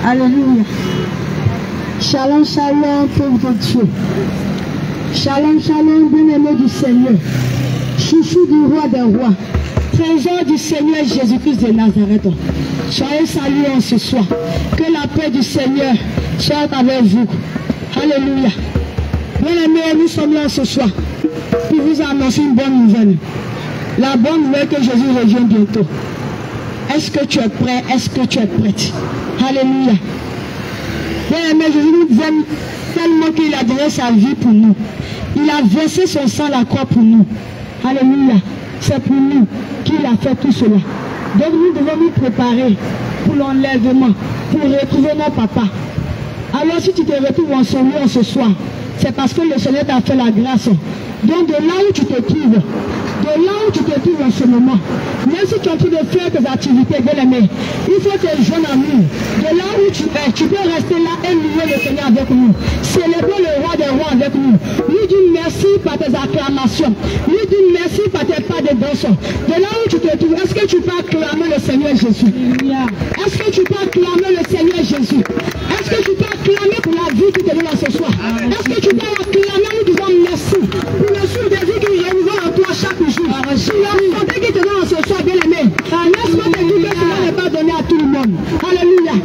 Alléluia. Shalom, shalom, peuple de Dieu. Shalom, shalom, bien-aimé du Seigneur. Chouchou du roi des rois. Trésor du Seigneur Jésus-Christ de Nazareth. Soyez salués en ce soir. Que la paix du Seigneur soit avec vous. Alléluia. Bien-aimés, nous sommes là ce soir pour vous annoncer une bonne nouvelle. La bonne nouvelle que Jésus revient bientôt. Est-ce que tu es prêt? Est-ce que tu es prête? Alléluia. Bien-aimés, Jésus nous aime tellement qu'il a donné sa vie pour nous. Il a versé son sang à la croix pour nous. Alléluia. C'est pour nous qu'il a fait tout cela. Donc nous devons nous préparer pour l'enlèvement, pour retrouver nos papas. Alors si tu te retrouves en ce lieu ce soir, c'est parce que le Seigneur t'a fait la grâce. Donc de là où tu te trouves, de là où tu te trouves en ce moment, même si tu es en train de faire tes activités, bien aimé, il faut te joindre à nous. De là où tu es, tu peux rester là et louer le Seigneur avec nous. Célébrer le roi des rois avec nous. Lui dis merci par tes acclamations. Lui dis merci par tes pas de danse. De là où tu te trouves, est-ce que tu peux acclamer le Seigneur Jésus? Est-ce que tu peux acclamer le Seigneur Jésus? Est-ce que tu peux acclamer pour la vie qui te donne ce soir? Est-ce que tu peux acclamer en nous disant merci pour le souffle de vie qui renouvelle en toi chaque jour? Si la santé qui te donne ce soir, bien aimé, laisse-moi te dire que cela n'est pas donné à tout le monde. Alléluia.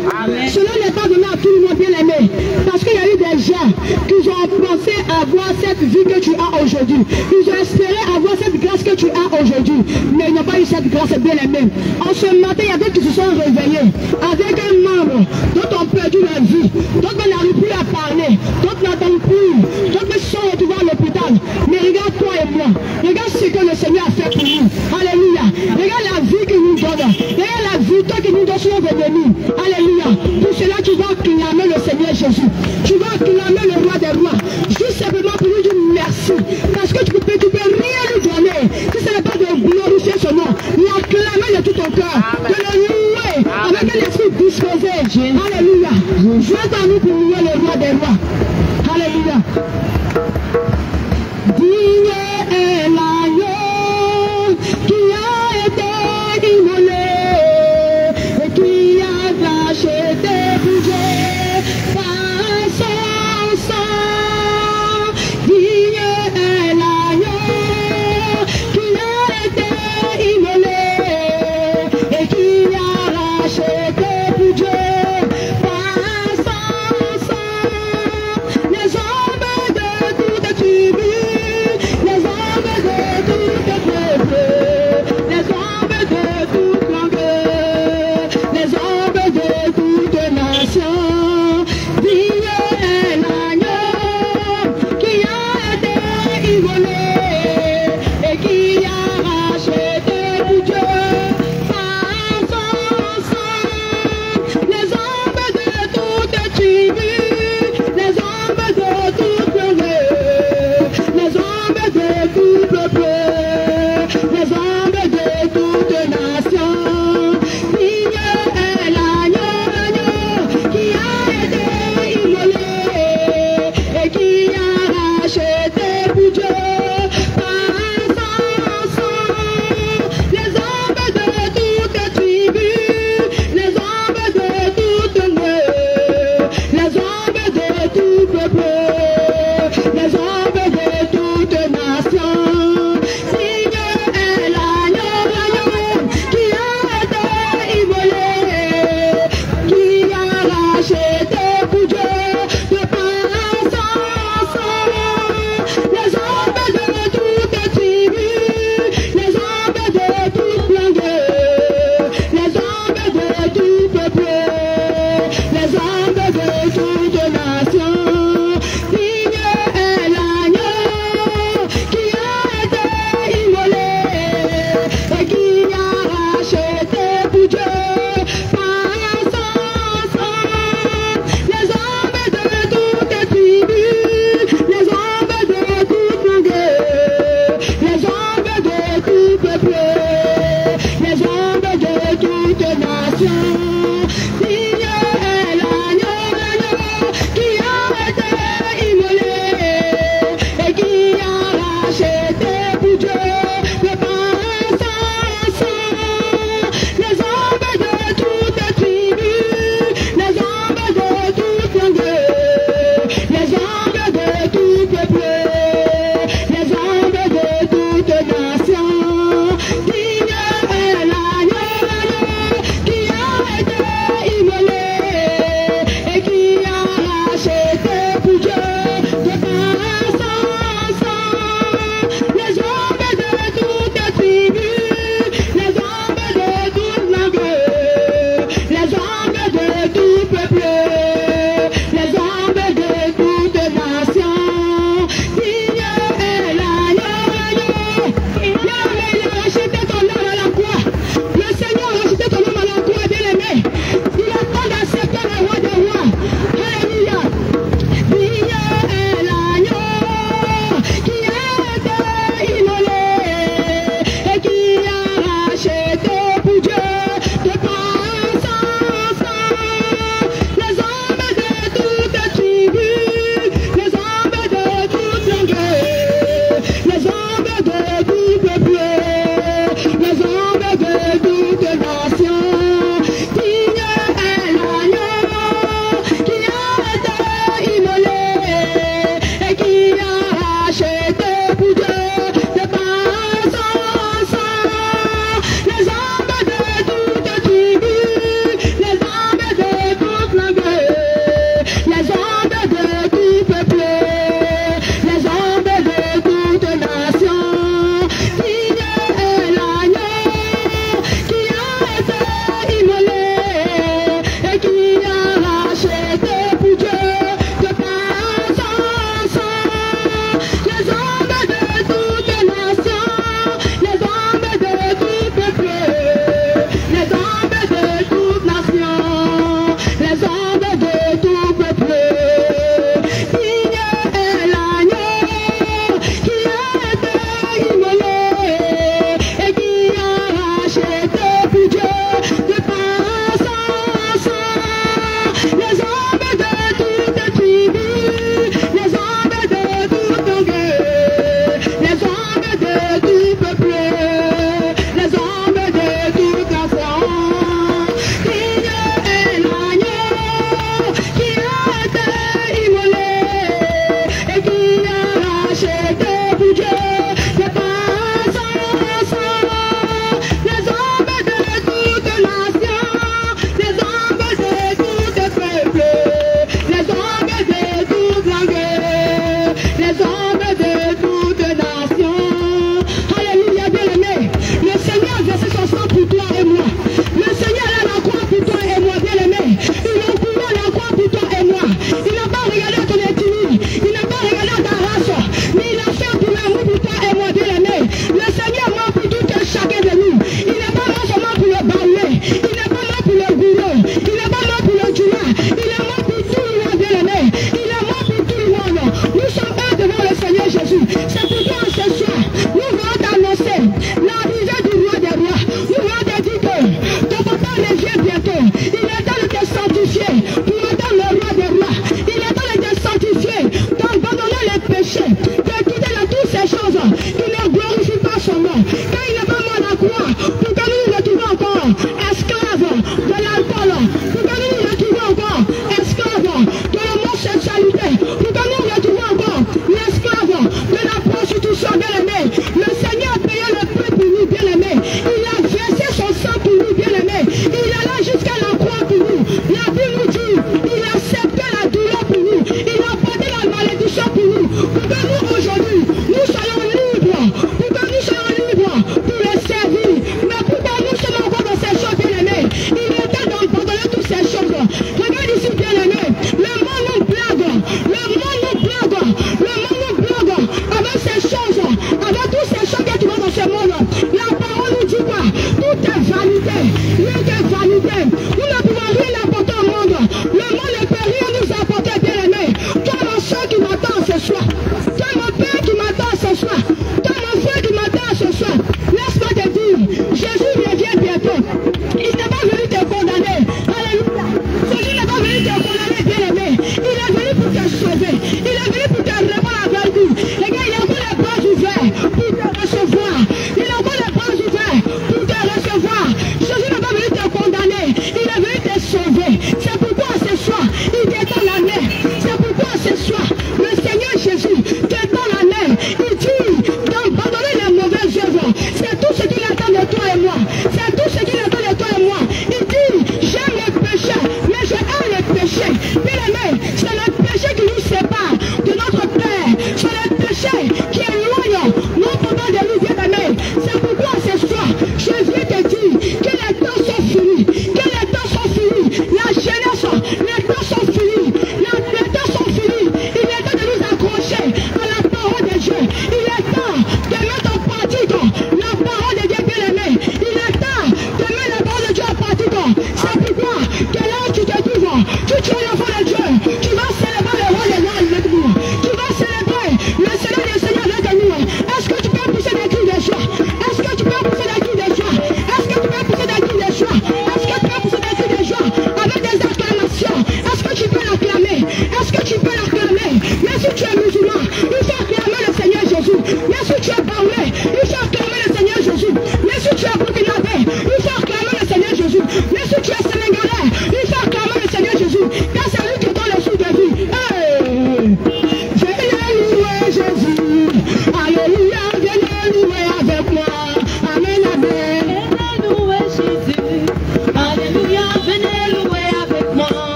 Cela n'est pas donné à tout le monde, bien aimé. Parce qu'il y a eu des gens qui ont pensé avoir cette vie que tu as aujourd'hui. Ils ont espéré avoir cette grâce que tu as aujourd'hui. Mais ils n'ont pas eu cette grâce, bien aimé. En ce matin, il y a d'autres qui se sont réveillés avec un membre dont on perdu leur vie. D'autres n'arrivent plus à parler. D'autres n'entendent plus. D'autres se sont retrouvés à l'hôpital. Mais regarde toi et moi. Regarde ce que le Seigneur a fait pour nous. Alléluia. Regarde la vie qu'il nous donne. Regarde la victoire qu'il nous donne sur nos ennemis. Alléluia. Pour cela, tu vas acclamer le Seigneur Jésus. Tu vas acclamer le roi des rois. Juste simplement pour lui dire merci. Parce que tu peux rien lui donner. Si ce n'est pas de glorifier son nom, l'acclamer de tout ton cœur. De le louer avec un esprit disposé. Alléluia. Joins à nous pour louer le roi des rois. Alléluia. Digne est l'agneau qui a été immolé et qui a acheté pour Dieu par son sang. Digne est l'agneau qui a été immolé et qui a racheté pour Dieu par son sang. Les hommes de toute tribu, les hommes de toute peuple, les hommes de toute langue, les hommes de toute nation. Digne est l'agneau qui a été immolé et qui a racheté pour Dieu par son sang. Les hommes de toute tribu, les hommes de toute langue, les hommes de tout peuple, les hommes de toute nation. Digne est l'agneau qui a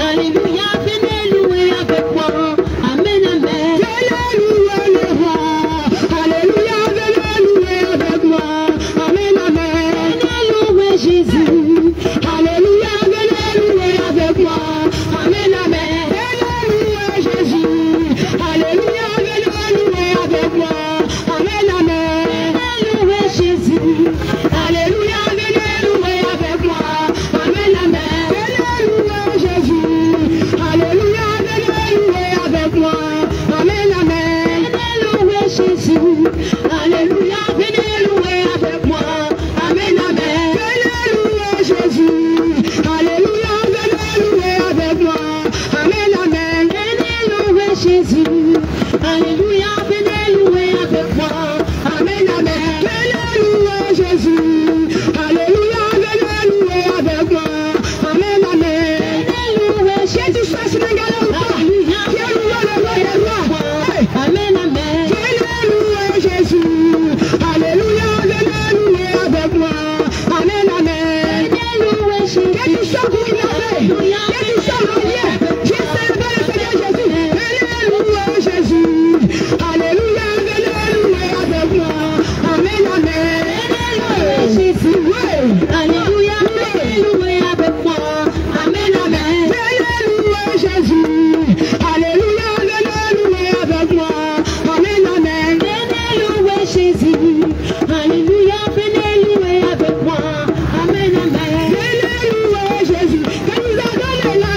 Alléluia, venez louer avec moi. Amen, amen. Venez louer le roi. Alléluia, venez louer avec moi. Amen, amen. Venez louer Jésus. Alléluia, venez louer avec moi. Amen, amen. Venez louer Jésus. Alléluia, venez louer avec moi. Amen, amen. Venez louer Jésus. Alléluia, venez louer avec moi. Amen, amen. Venez louer Jésus. Alléluia, venez louer avec moi. Amen, amen. Venez louer Jésus. Alléluia, venez louer avec moi. Amen, amen. Venez louer Jésus. Alléluia, venez louer avec moi. Amen, amen. Venez louer Jésus. Alléluia, venez louer avec moi. Amen, amen. Venez louer Jésus. Alléluia, venez louer avec moi. Amen, amen. Venez louer Jésus. Alléluia, venez louer le roi des rois. Amen, amen. Venez louer Jésus. Alléluia, venez louer avec moi. Amen, amen. Venez louer Jésus. Que tu sois gouverneur, que tu sois marié, je célèbre le Seigneur Jésus. Venez louer Jésus. Alléluia, venez louer avec moi. Amen, amen. Venez louer Jésus. Alléluia, venez louer avec moi. Amen, amen. Venez louer Jésus. Alléluia, venez louer avec moi. Amen, amen. Venez louer Jésus. Alléluia, venez louer avec moi. Amen, amen. Venez louer Jésus. Que nous a donné la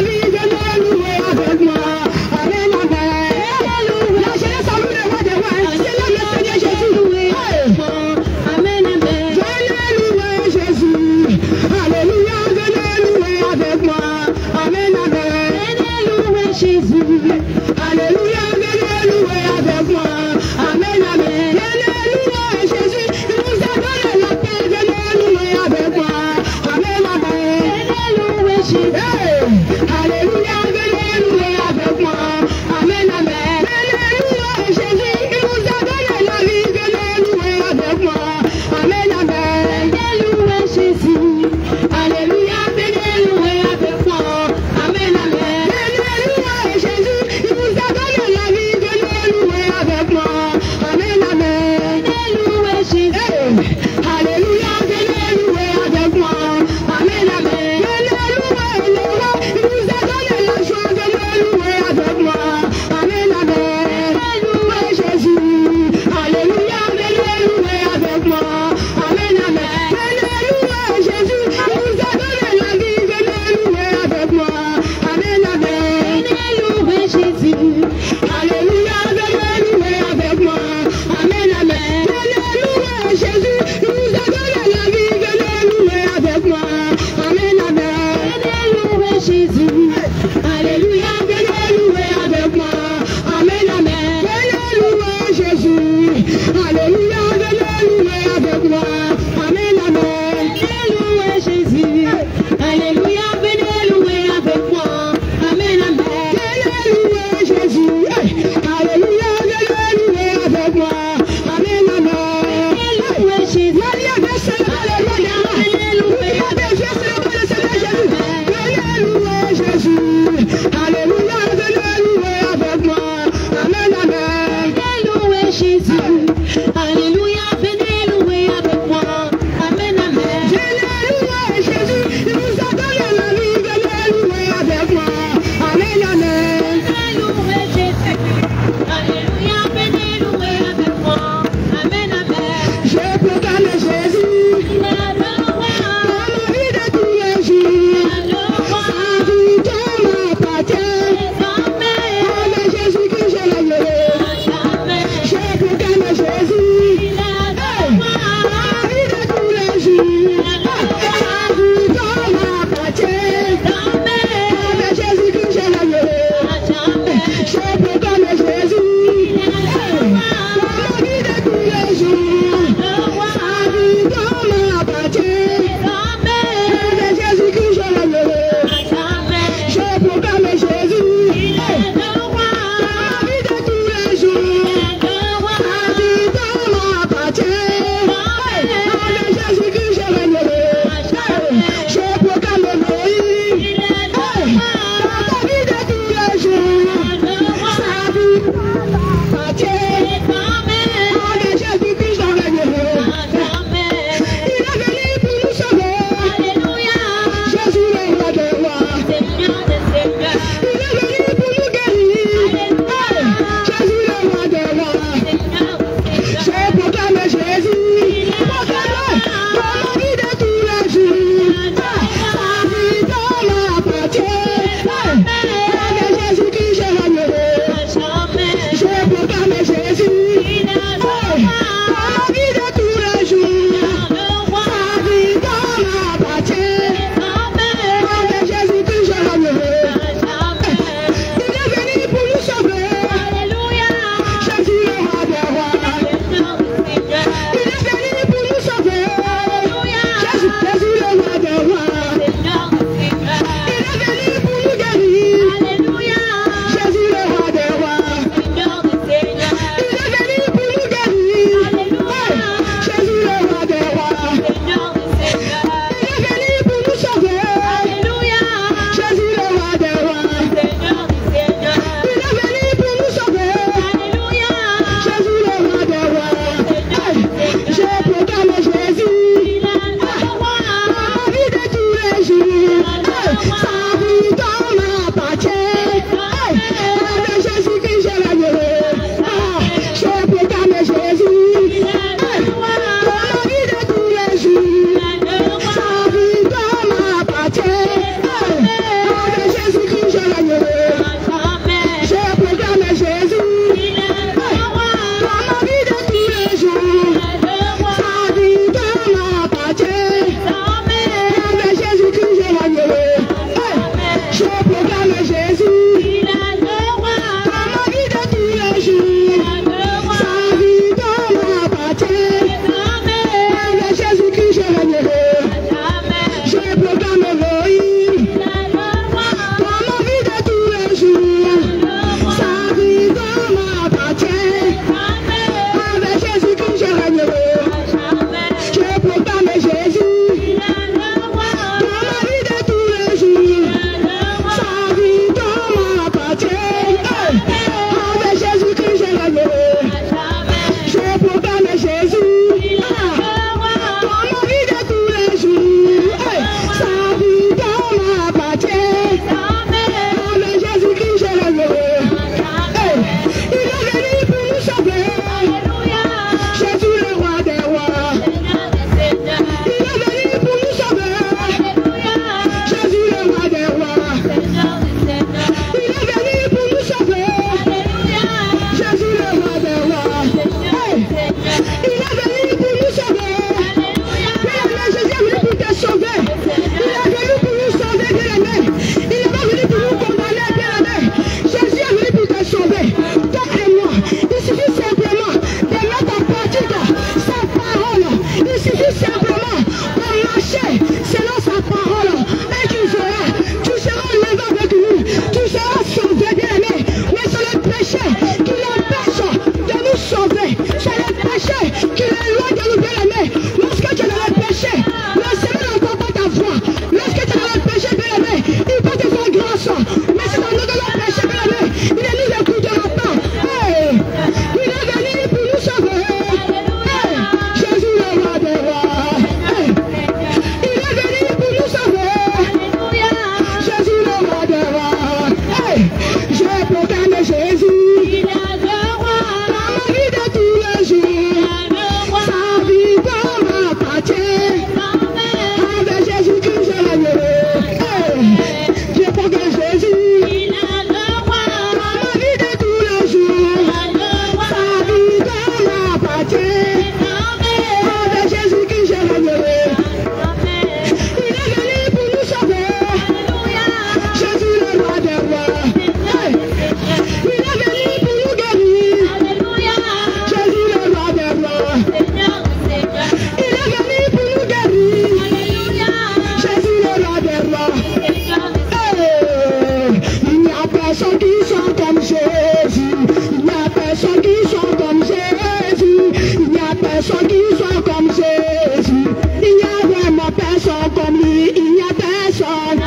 personne qui sont comme Jésus. Il n'y a personne qui sont comme Jésus. Il n'y a personne qui sont comme Jésus. Il n'y a vraiment personne comme lui. Il n'y a personne.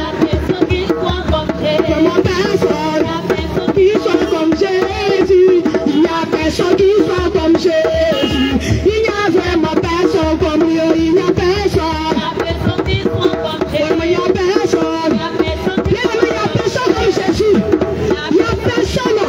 Vraiment personne qui sont comme Jésus. Il n'y a personne qui sont comme Jésus. Il n'y a vraiment personne comme lui. Il n'y a personne. Vraiment, il n'y a personne. Il n'y a personne comme Jésus. Il n'y a personne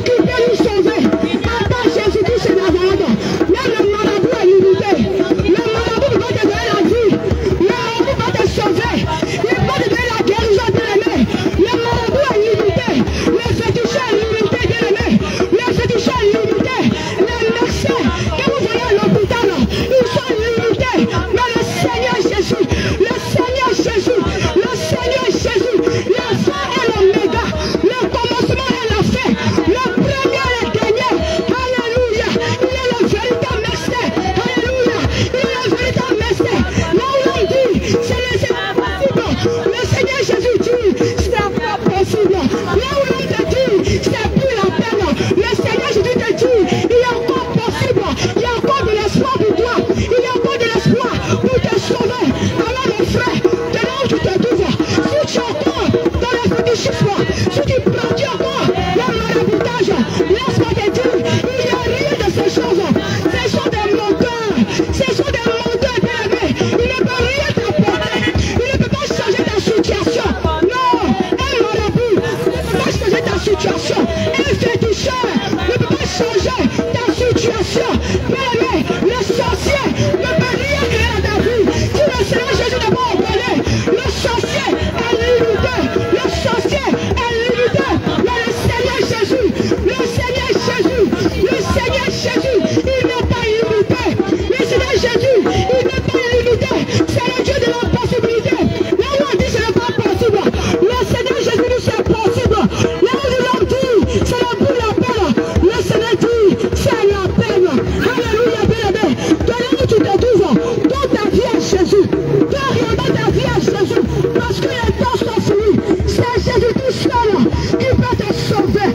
qui peut nous sauver. À part Jésus-Christ de Nazareth. Même le marabout est limité. Le marabout va te donner la vie. Le marabout va te sauver. Il va te donner la guérison, bien-aimé. Le marabout est limité. Le féticheur est limité, bien-aimé. Le féticheur est limité. Les médecins que vous voyez à l'hôpital, ils sont limités. Mais le Seigneur Jésus, le Seigneur Jésus, le Seigneur Jésus, l'alpha et l'oméga, le commencement et la fin, le premier et le dernier. Alléluia. Il est le véritable maître. Alléluia. Il est le véritable maître. Là où on dit, c'est pas possible. Le Seigneur Jésus dit, c'est pas possible. Là où l'on te dit, c'est plus la peine. Le Seigneur Jésus te dit, il est encore possible. Il y a encore de l'espoir pour toi. Il y a encore de l'espoir pour te sauver. Alors mon frère, de là où tu te trouves, si tu es encore dans le fétichisme, si tu pratiques encore le maraboutage, laisse-moi te dire, il n'y a rien de ces choses. Ce sont des menteurs. Ce sont des menteurs, bien-aimés. Il ne peut rien t'apporter. Il ne peut pas changer ta situation. Non, un marabout ne peut pas changer ta situation. Un féticheur ne peut pas changer ta situation. Bien-aimé, le sorcier ne peut rien créer à ta vie. Si le Seigneur Jésus n'est pas ordonné, le sorcier est limité. Le sorcier est limité. Mais le Seigneur Jésus, le Seigneur Jésus, le Seigneur Jésus, il n'est pas limité. Le Seigneur Jésus, il n'est pas limité. C'est le Dieu de l'impossibilité. Là où on dit ce n'est pas possible, le Seigneur Jésus dit c'est possible. Là où l'homme dit c'est le bout de la peine, le Seigneur dit c'est la peine. Alléluia, bien-aimé. De là où tu te trouves, dans ta vie à Jésus, dans ta vie à Jésus, parce que les temps sont finis. C'est Jésus tout seul qui peut te sauver.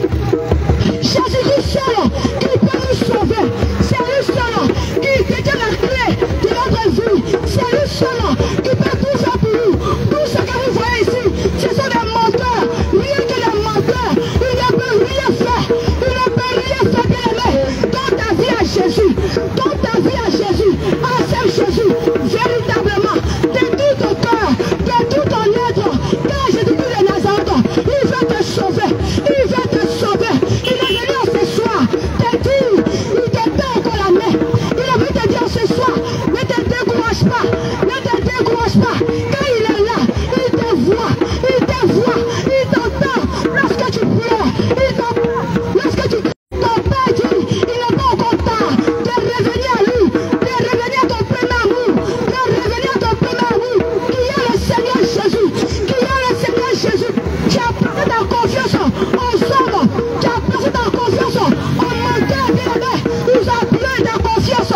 Jésus tout seul qui peut nous sauver. C'est lui seul qui détient la clé de notre vie. C'est lui seul qui peut tout faire pour nous. Tout ce que vous voyez ici, ce sont des menteurs. Rien que des menteurs. Il ne peut rien faire. Il ne peut rien faire, bien-aimé. Dans ta vie à Jésus. Dans ta vie à Jésus. Accepte Jésus. Véritablement. De tout ton cœur. De tout ton être. Car Jésus-Christ de Nazareth, il va te sauver. Il va te sauver. Il est venu ce soir te dire, il te tend encore la main. Il est venu te dire ce soir, ne te décourage pas. Ne te décourage pas. Quand il est là, il te voit. Il te voit. Il t'entend. Lorsque tu pleures, il t'entend. Lorsque tu ton père dit, il n'est pas encore tard de revenir à lui, de revenir à ton premier amour, de revenir à ton premier amour, qui est le Seigneur Jésus, qui est le Seigneur Jésus. Tu as placé ta confiance aux hommes, tu as placé ta confiance aux menteurs, bien-aimé. Ils ont plein de confiance.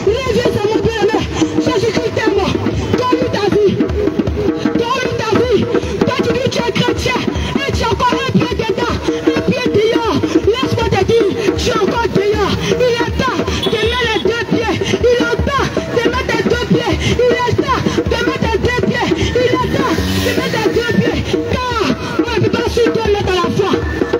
Reviens à mon bien-aimé, Jésus-Christ t'aime. Donne-lui ta vie. Donne-lui ta vie. Toi tu dis que tu es chrétien et tu as encore un pied dedans, un pied dehors. Laisse-moi te dire, tu es encore dehors. Il est temps de mettre les deux pieds. Il est temps de mettre les deux pieds. Il est temps de mettre les deux pieds. Il est temps de mettre les deux pieds. Car on ne peut pas suivre 2 mètres à la fois.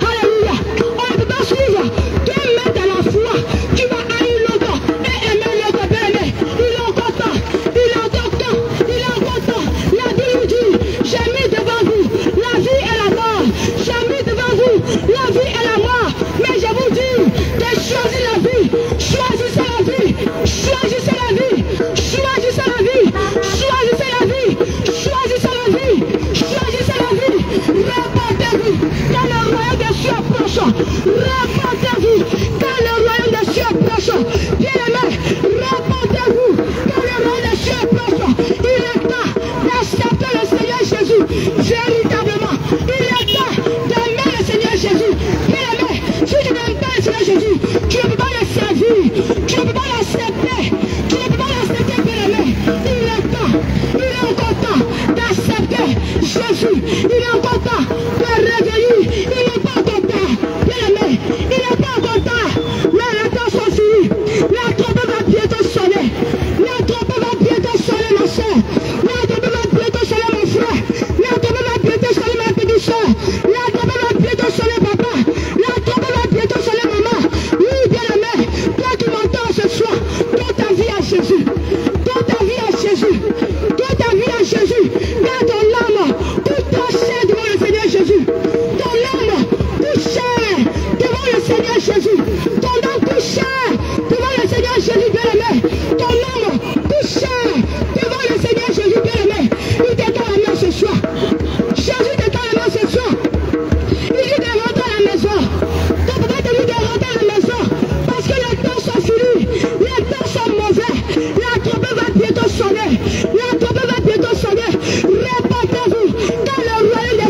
Alléluia. On ne peut pas suivre 2 mètres à la fois. Tu vas haïr l'autre et aimer l'autre, bien-aimé. Il est encore temps. Il est encore temps. Il est encore temps. La Bible nous dit, j'ai mis devant vous la vie et la mort. J'ai mis devant vous la vie et la mort. Mais je vous dis de choisir la vie. Choisissez la vie. Choisissez la vie. Choisissez la vie. Choisissez la vie. Choisissez la vie. Choisissez la vie. Répandez-vous car le royaume des cieux approche. Répandez-vous car le royaume des cieux approche. Bien-aimé, répandez-vous car le royaume des cieux approche. Il est temps d'accepter le Seigneur Jésus. Véritablement, il est temps d'aimer le Seigneur Jésus. Bien-aimé, si tu n'aimes pas le Seigneur Jésus, tu ne peux pas le servir. Tu ne peux pas l'accepter. Tu ne peux pas l'accepter, bien-aimé. Il est encore temps d'accepter Jésus. Il est encore temps de réveiller. Il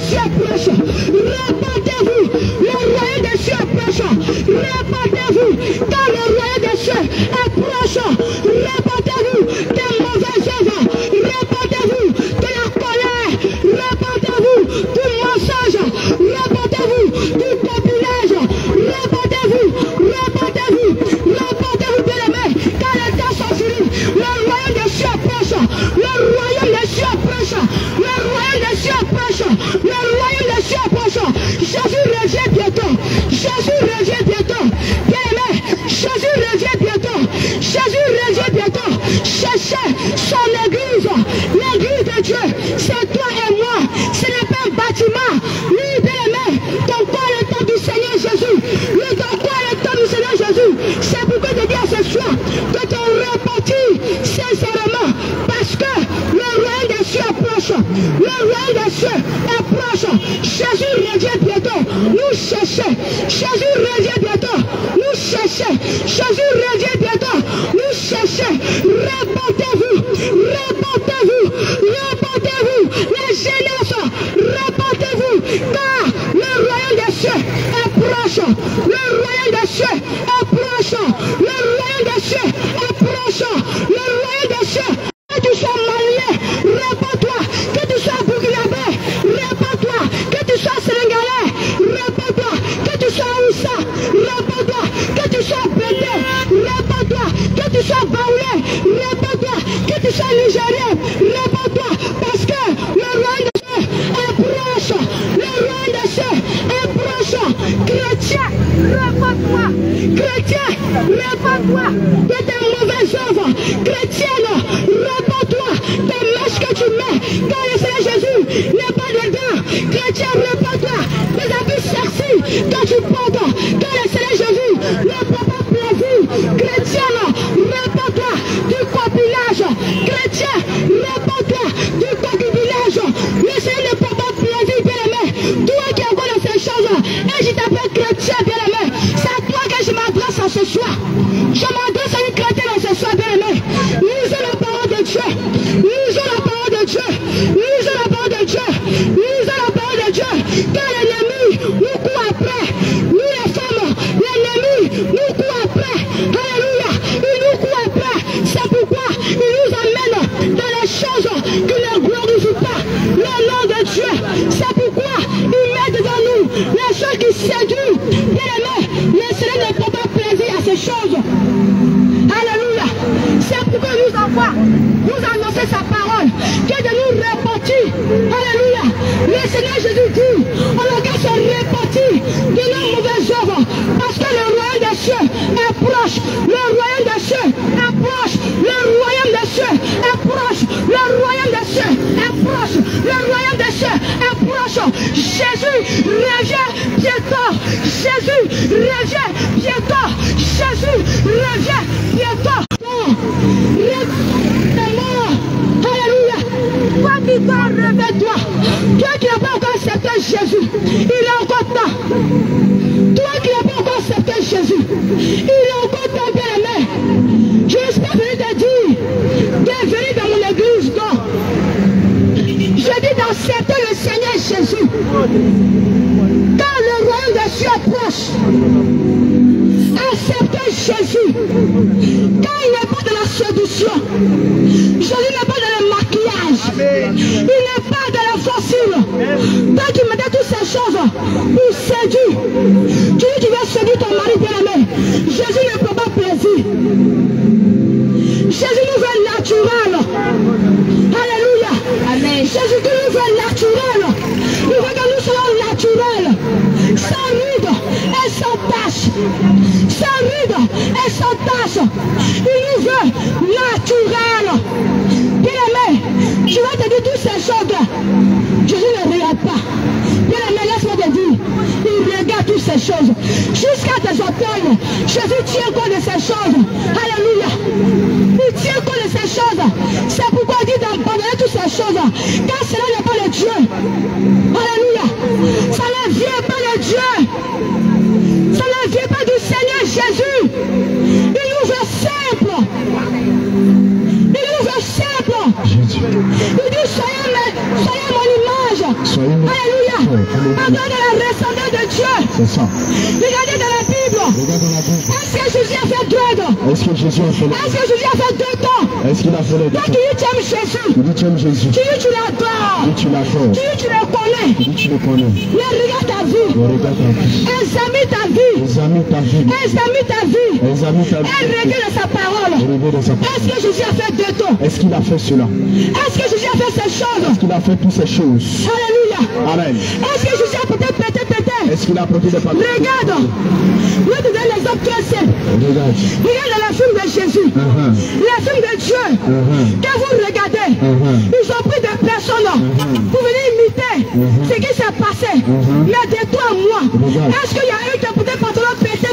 cieux approche. Répandez-vous. Le royaume des cieux approche. Répandez-vous. Car le royaume des cieux approche. Répandez-vous des mauvaises œuvres. Répandez-vous de la colère. Répandez-vous du mensonge. Répandez-vous du copinage. Répandez-vous. Répandez-vous. Répandez-vous, bien-aimés. Car les temps sont finis. Le royaume des cieux approche. Le royaume des cieux approche. Le royaume des cieux approche. Le royaume des cieux approche. Jésus revient bientôt. Jésus revient bientôt. Bien-aimés, Jésus revient bientôt. Jésus revient bientôt. Cherchez son église. L'église de Dieu, c'est toi et moi. Ce n'est pas un bâtiment. Oui, bien-aimés, ton corps est le temps du Seigneur Jésus. Oui, ton corps est le temps du Seigneur Jésus. C'est pourquoi je dis à ce soir de te repentir sincèrement. Parce que le royaume des cieux approche. Le royaume des cieux approche. Jésus revient bientôt. Nous cherchons. Jésus revient bientôt. Nous cherchons. Jésus revient bientôt. Nous cherchons. Répandez-vous. Répandez-vous. Répandez-vous. Les jeunesses. Répandez-vous. Car le royaume des cieux approche. Le royaume des cieux approche. Le royaume des cieux approche. Le royaume des cieux. Que tu sois malien, répands-toi. Que tu sois burkinabé, répands-toi. Que tu sois sénégalais, répands-toi. Que tu sois Oussa, répands-toi. Que tu sois Bédé, répands-toi. Que tu sois Baoulé, répands-toi. Que tu sois Nigérien, répands-toi. Parce que le royaume des cieux approche. Le royaume des cieux approche. Chrétien, répands-toi. Chrétien, répands-toi de tes mauvaises œuvres. Chrétienne, répands-toi des mèches que tu mets. Car le Seigneur Jésus n'est pas dedans. Chrétien, répands-toi des habits sexy que tu portes. Car le Seigneur Jésus ne prend pas plaisir. Chrétienne, répands-toi du copinage. Chrétien, répands-toi du concubinage. Le Seigneur ne prend pas plaisir, bien-aimé. Toi qui as de ces choses, et je t'appelle chrétien, bien-aimé. C'est à toi que je m'adresse à ce soir. Je m'adresse à une chrétienne ce soir, bien-aimé. Lisez la parole de Dieu. Lisez la parole de Dieu. Lisez la parole de Dieu. Lisez la parole de Dieu. Car l'ennemi nous court après. Nous les femmes, l'ennemi nous court après. Alléluia. Il nous court après. C'est pourquoi il nous amène dans les choses qui ne glorifient pas le nom de Dieu. C'est pourquoi il met devant nous les choses qui séduisent. Bien-aimé, le Seigneur ne prend pas plaisir à ces choses. Alléluia. C'est pourquoi il nous envoie nous annoncer sa parole, qui est de nous repentir. Alléluia. Le Seigneur Jésus dit, on regarde se repentir de nos mauvaises œuvres, parce que le royaume des cieux est proche. Le royaume des cieux est proche. Le royaume des cieux est proche. Le royaume des cieux est proche. Le royaume des cieux est proche. Jésus revient bientôt. Jésus revient bientôt. Jésus revient bientôt. Alléluia. Toi qui dois réveille-toi. Toi qui n'as pas encore accepté Jésus, il est encore temps. Toi qui n'as pas encore accepté Jésus, il est encore temps, bien-aimé. Je ne suis pas venu te dire de venir dans mon église, non. Je dis d'accepter le Seigneur Jésus. Car le royaume des cieux approche. Acceptez Jésus. Car il n'est pas de la séduction. Jésus n'est pas dans le maquillage. Il n'est pas de la fossile. Tant qu'il me dit toutes ces choses, il séduit. Tu dis tu vas séduire ton mari, bien-aimé. Jésus ne prend pas plaisir. Jésus nous veut naturel. Alléluia. Amen. Jésus nous veut naturel. Il veut que nous soyons naturels. Sans ride et sans tâche. Sans ride et sans tâche. Il nous veut naturel. Bien-aimé, je vais te dire toutes ces choses-là. Jésus ne regarde pas. Bien-aimé, laisse-moi te dire. Il regarde toutes ces choses. Jusqu'à tes orteils. Jésus tient compte de ces choses. Alléluia. Il tient compte de ces choses. C'est pourquoi il dit d'abandonner toutes ces choses. Car cela n'est pas le Dieu. Alléluia. Ça ne vient pas de Dieu. Ça ne vient pas du Seigneur Jésus. Il nous veut simple. Il nous veut simple. Il dit soyez mon image. Alléluia. Regardez la ressemblance de Dieu. C'est ça. Regardez dans la Bible. Regarde dans la Bible. Est-ce que Jésus a fait droit? Est-ce que Jésus a fait le Est-ce que Jésus a fait 2 temps? Est-ce qu'il a fait le Donc tu dis tu aimes Jésus. Tu dis tu aimes Jésus. Tu dis tu l'adores. Tu dis tu l'adores. Tu dis tu le connais. Tu dis tu le connais. Mais regarde ta vie. Regarde ta vie. Examine ta vie. Examine ta vie. Examine ta vie. Examine ta vie. Et regarde sa parole. Regarde sa parole. Est-ce que Jésus a fait 2 temps? Est-ce qu'il a fait cela? Est-ce que Jésus a fait ces choses? Est-ce qu'il a fait toutes ces choses? Alléluia. Amen. Est-ce que Jésus a peut-être pété? Est-ce qu'il a apporté des paroles? Regarde. Je vais te donner l'exemple très simple. Regarde. Regarde la film de Jésus. La film de Dieu. Quand vous regardez, ils ont pris des personnes pour venir imiter ce qui s'est passé. Mais de toi à moi, est-ce qu'il y a un qui a porté le pantalon pété?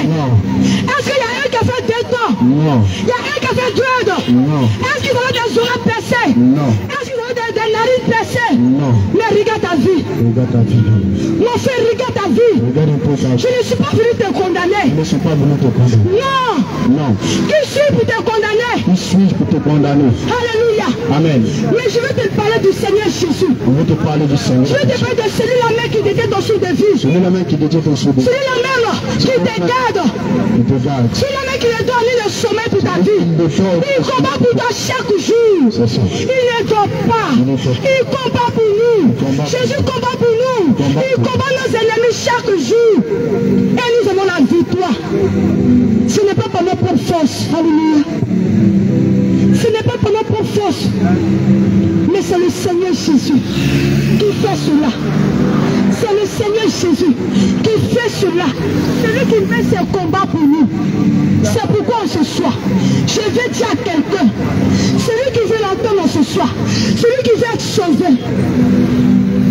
Non. Est-ce qu'il y a un qui a fait 2 temps? Non. Il y a un qui a fait dread? Non. Est-ce qu'ils ont des oreilles percées? Non. Est-ce qu'ils ont des narines percées? Non. Mais regarde ta vie. Regarde ta vie. Mon frère, regarde ta vie. Regarde un peu ta vie. Je ne suis pas venu te condamner. Je ne suis pas venu te condamner. Non. Non. Qui suis pour te condamner? Qui suis-je pour te condamner? Alléluia. Amen. Mais je vais te parler du Seigneur Jésus. On va te parler du Seigneur. Je vais te parler de celui-là même qui détient ton souffle de vie. Celui-là même qui détient ton souffle. Celui-là même qui te garde. Il te garde. Celui-là même qui te donne le sommeil pour ta vie. Il combat pour toi chaque jour. C'est ça. Il ne dort pas. Il combat pour nous. Jésus combat pour nous. Il combat nos ennemis chaque jour. Et nous avons la victoire. Ce n'est pas par nos propres forces. Alléluia. Ce n'est pas par nos propres forces. Mais c'est le Seigneur Jésus qui fait cela. C'est le Seigneur Jésus qui fait cela. Celui qui met ses combats pour nous. C'est pourquoi ce soir, je vais dire à quelqu'un, celui qui veut l'entendre ce soir, celui qui veut être sauvé,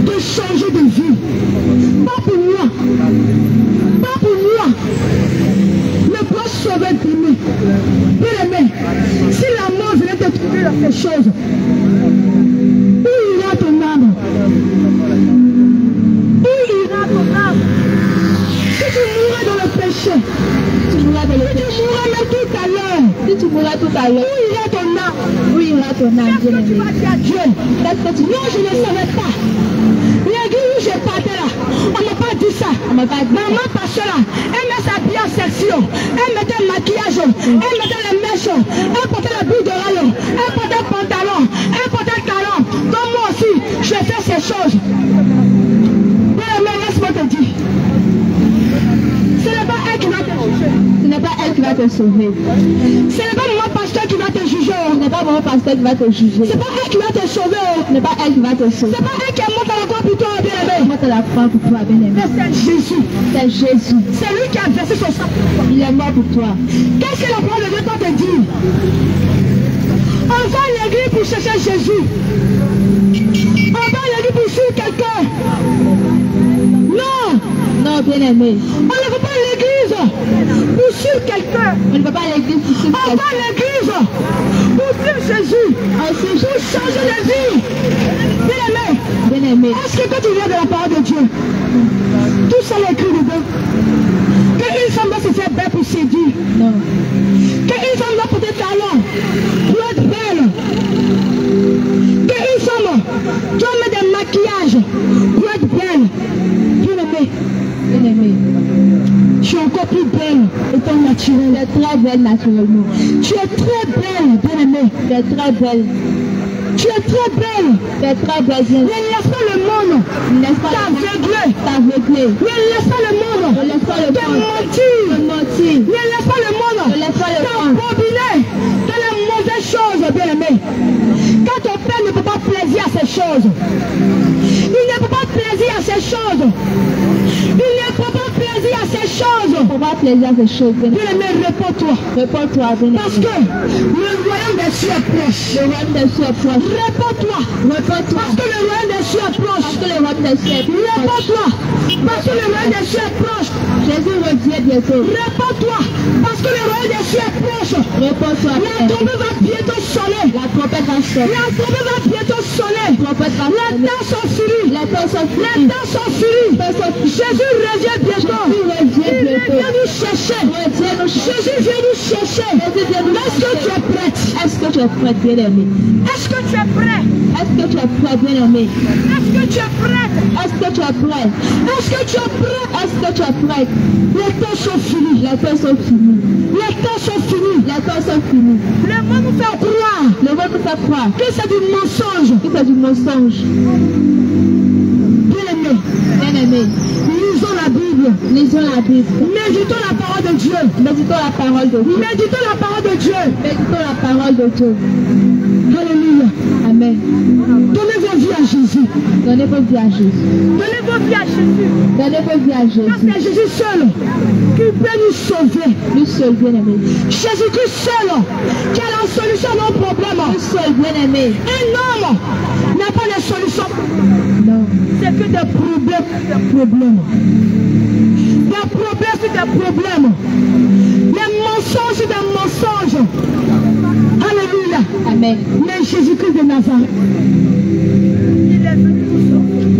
de changer de vie. Pas pour moi. Pas pour moi. Mais pour sauver pour nous. Bien-aimé, si la mort venait te trouver dans ces choses, où ira ton âme? Où ira ton âme? Si tu mourrais dans le péché, si tu mourrais même tout à l'heure, si tu mourrais tout à l'heure, où ira ton âme? Où ira ton âme? Qu'est-ce que tu vas dire à Dieu? Non, je ne savais pas. L'église où je partais là, on m'a pas dit ça. Maman passait là, elle met sa bière en section, elle mettait le maquillage, elle mettait les mèches, elle portait la boucle d'oreille, elle portait le pantalon, elle portait le talon. Comme moi aussi, je fais ces choses. Mais laisse-moi te dire, ce n'est pas elle qui va te juger. Ce n'est pas elle qui va te sauver. Ce n'est pas mon pasteur qui va te juger. Ce n'est pas mon pasteur qui va te juger. Ce n'est pas elle qui va te sauver. Ce n'est pas elle qui va te sauver. Ce n'est pas elle qui monte à la croix pour toi, bien-aimé. Monte à la croix pour toi, bien-aimé. C'est Jésus. C'est Jésus. C'est lui qui a versé son sang pour toi. Il est mort pour toi. Qu'est-ce que la parole de Dieu te dit? On va à l'église pour chercher Jésus. On va à l'église pour suivre quelqu'un. Non. Non, bien-aimé. On ne va pas à l'église pour suivre quelqu'un. On ne va pas à l'église pour suivre quelqu'un. On va à l'église pour suivre Jésus. Pour changer de vie. Bien-aimé. Bien-aimé. Est-ce que quand tu viens de la parole de Dieu, tout ça est écrit dedans? Qu'une femme doit se faire belle pour séduire. Non. Qu'une femme doit porter talent pour être belle. Qu'une femme doit mettre des maquillages pour être belle. Bien-aimé. Bien-aimé. Tu es encore plus belle étant naturelle. Tu es très belle naturellement. Tu es très belle, bien-aimée. Tu es très belle. Tu es très belle. Tu es très belle. Ne laisse pas le monde t'aveugler. Ne laisse pas le monde te mentir. Ne laisse pas le monde t'embobiner dans les mauvaises choses, bien-aimé. Quand ton père ne peut pas plaisir à ces choses, il ne peut pas plaisir à ces choses. Il ne peut pas plaisir à ces choses. Il ne peut pas plaisir à ces choses. Bien-aimé, réponds-toi. Réponds-toi, bien-aimé. Parce que le royaume des cieux est proche. Le royaume des cieux est proche. Réponds-toi. Réponds-toi. Parce que le royaume des cieux est proche. Parce que le royaume des cieux est proche. Réponds-toi. Parce que le royaume des cieux est proche. Jésus revient bientôt. Réponds-toi. Parce que le royaume des cieux est proche. Réponds-toi. La trompette va bientôt sonner. La trompette va sonner. La trompette va bientôt sonner. La trompette va sonner. Les temps sont finis. Les temps sont finis. Les temps sont finis. Jésus revient bientôt. Il vient nous chercher. Jésus vient nous chercher. Est-ce que tu es prête? Est-ce que tu es prête, bien-aimé? Est-ce que tu es prêt? Est-ce que tu es prêt, bien-aimé? Est-ce que tu es prête? Est-ce que tu es prêt? Est-ce que tu es prêt? Est-ce que tu es prêt? Les temps sont finis. Les temps sont finis. Les temps sont finis. Les temps sont finis. Le monde nous fait croire. Le monde nous fait croire Que c'est du mensonge. que c'est du mensonge. Bien-aimé. Bien-aimé, Lisons la Bible. lisons la Bible. Méditons la parole de Dieu. Méditons la parole de Dieu. Méditons la parole de Dieu. Méditons la parole de Dieu. Alléluia. Amen. Donnez vos vies à Jésus. Donnez vos vies à Jésus. Donnez vos vies à Jésus. Donnez vos vies à Parce Jésus. que c'est Jésus seul qui peut nous sauver. Lui seul, bien-aimé. Jésus-Christ seul qui a la solution à nos problèmes. Lui seul, bien-aimé. Un homme n'a pas de solution. Non. C'est que des problèmes. Des problèmes. Des problèmes sur des problèmes. Des mensonges sur des mensonges. Alléluia. Amen. Mais Jésus-Christ de Nazareth. Il est venu nous sauver.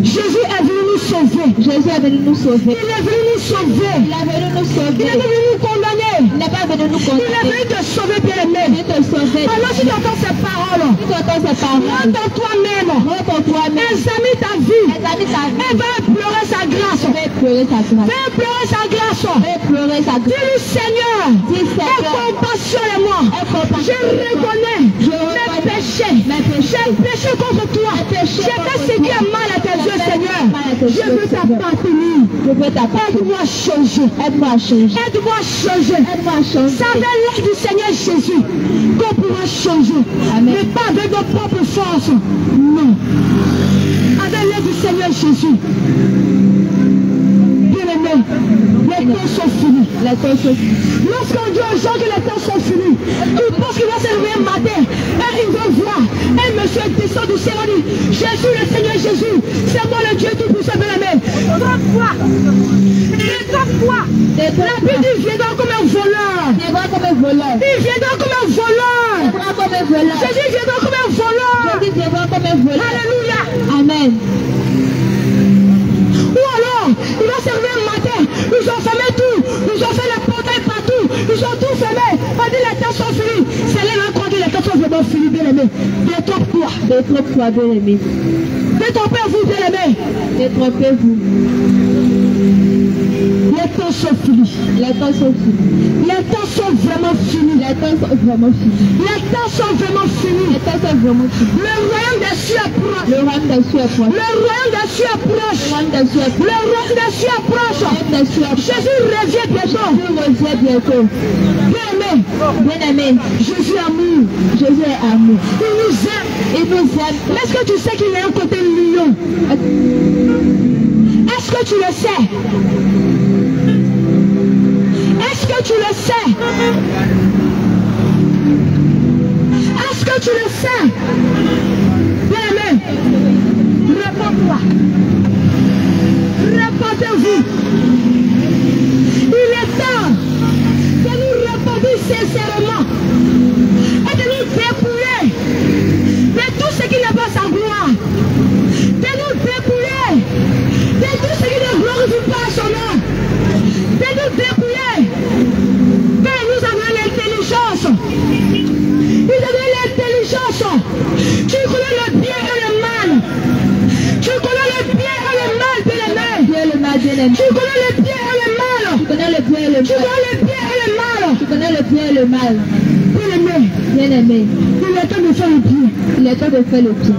Jésus est venu nous sauver. Jésus est venu nous sauver. Il est venu nous sauver. Il est venu nous Il sauver. est venu nous condamner. Il n'est pas venu nous Il est condamner. venu te sauver, bien-aimé. Il est venu te sauver. Alors si tu entends ces paroles, Si tu entends ces paroles, rentre en toi-même. rentre en toi-même. Examine ta vie. Examine ta vie. Et va implorer sa grâce. Fais pleurer ta grâce. Va implorer sa grâce. Fais pleurer ta grâce. Dis-lui, Seigneur, Dis, aie Seigneur, compassion de moi. aie compassion. Je reconnais mes péchés. J'ai péché contre toi. J'ai fait ce qui est mal à tes yeux, Seigneur. Je veux t'appartenir. Je veux t'appartenir. Aide-moi à changer. Aide-moi à changer. Aide-moi à changer. Aide-moi à changer. C'est avec l'aide du Seigneur Jésus qu'on pourra changer. Amen. Mais pas avec nos propres forces. Non. Avec l'aide du Seigneur Jésus. Bien-aimé, les temps sont finis. Les temps sont finis. Lorsqu'on dit aux gens que les temps sont finis, ils pensent qu'ils vont se réveiller un matin et ils vont voir un monsieur descend du ciel et dit Jésus, le Seigneur Jésus, c'est moi le Dieu tout-puissant, bien-aimé. Trompe-toi. Trompe-toi. La Bible dit viendra comme un voleur. Il viendra comme un voleur. Il viendra comme un voleur. Il viendra comme un voleur. Jésus viendra comme un voleur. Jésus viendra comme un voleur. Alléluia. Amen. Ou alors, il va se réveiller un matin. Ils ont fermé tout. Ils ont fait les portails partout. Ils ont tout fermé. On dit les temps sont finis. C'est là qu'on dit les temps sont vraiment finis, bien-aimé. Détrompe-toi. Détrompez-toi, bien-aimé. Détrompez-vous, bien-aimé. Détrompez-vous. Les temps sont finis. Les temps sont finis. Les temps sont vraiment finis. Les temps sont vraiment finis. Les temps sont vraiment finis. Les temps sont vraiment finis. Le royaume des cieux approche. Le royaume des cieux est proche. Le royaume des cieux approche. Le royaume des cieux est proche. Le royaume des cieux approche. Le royaume des cieux est proche. Jésus revient bientôt. Jésus revient bientôt. Bien-aimé, Bien-aimé, Jésus est amour. Jésus est amour. Il nous aime. Il nous aime. Mais est-ce que tu sais qu'il y a un côté lion? Est-ce que tu le sais? Est-ce que tu le sais? Est-ce que tu le sais? Bien-aimé, réponds-toi. Répondez-vous. Il est temps que nous répondions sincèrement et de nous dépouiller de tout ce qui n'est pas sa gloire. De nous dépouiller de tout ce qui ne glorifie pas son nom. De nous dépouiller. Car nous avons l'intelligence. Nous avons l'intelligence. Tu connais le bien et le mal. Tu connais le bien et le mal, bien-aimé. Bien le mal, bien-aimé. Tu connais le bien et le mal. Tu connais le bien et le Tu mal. connais le bien et le mal. Tu connais le bien et le mal. Bien-aimé, Bien-aimé, il est temps de faire le bien. il est temps de faire le bien.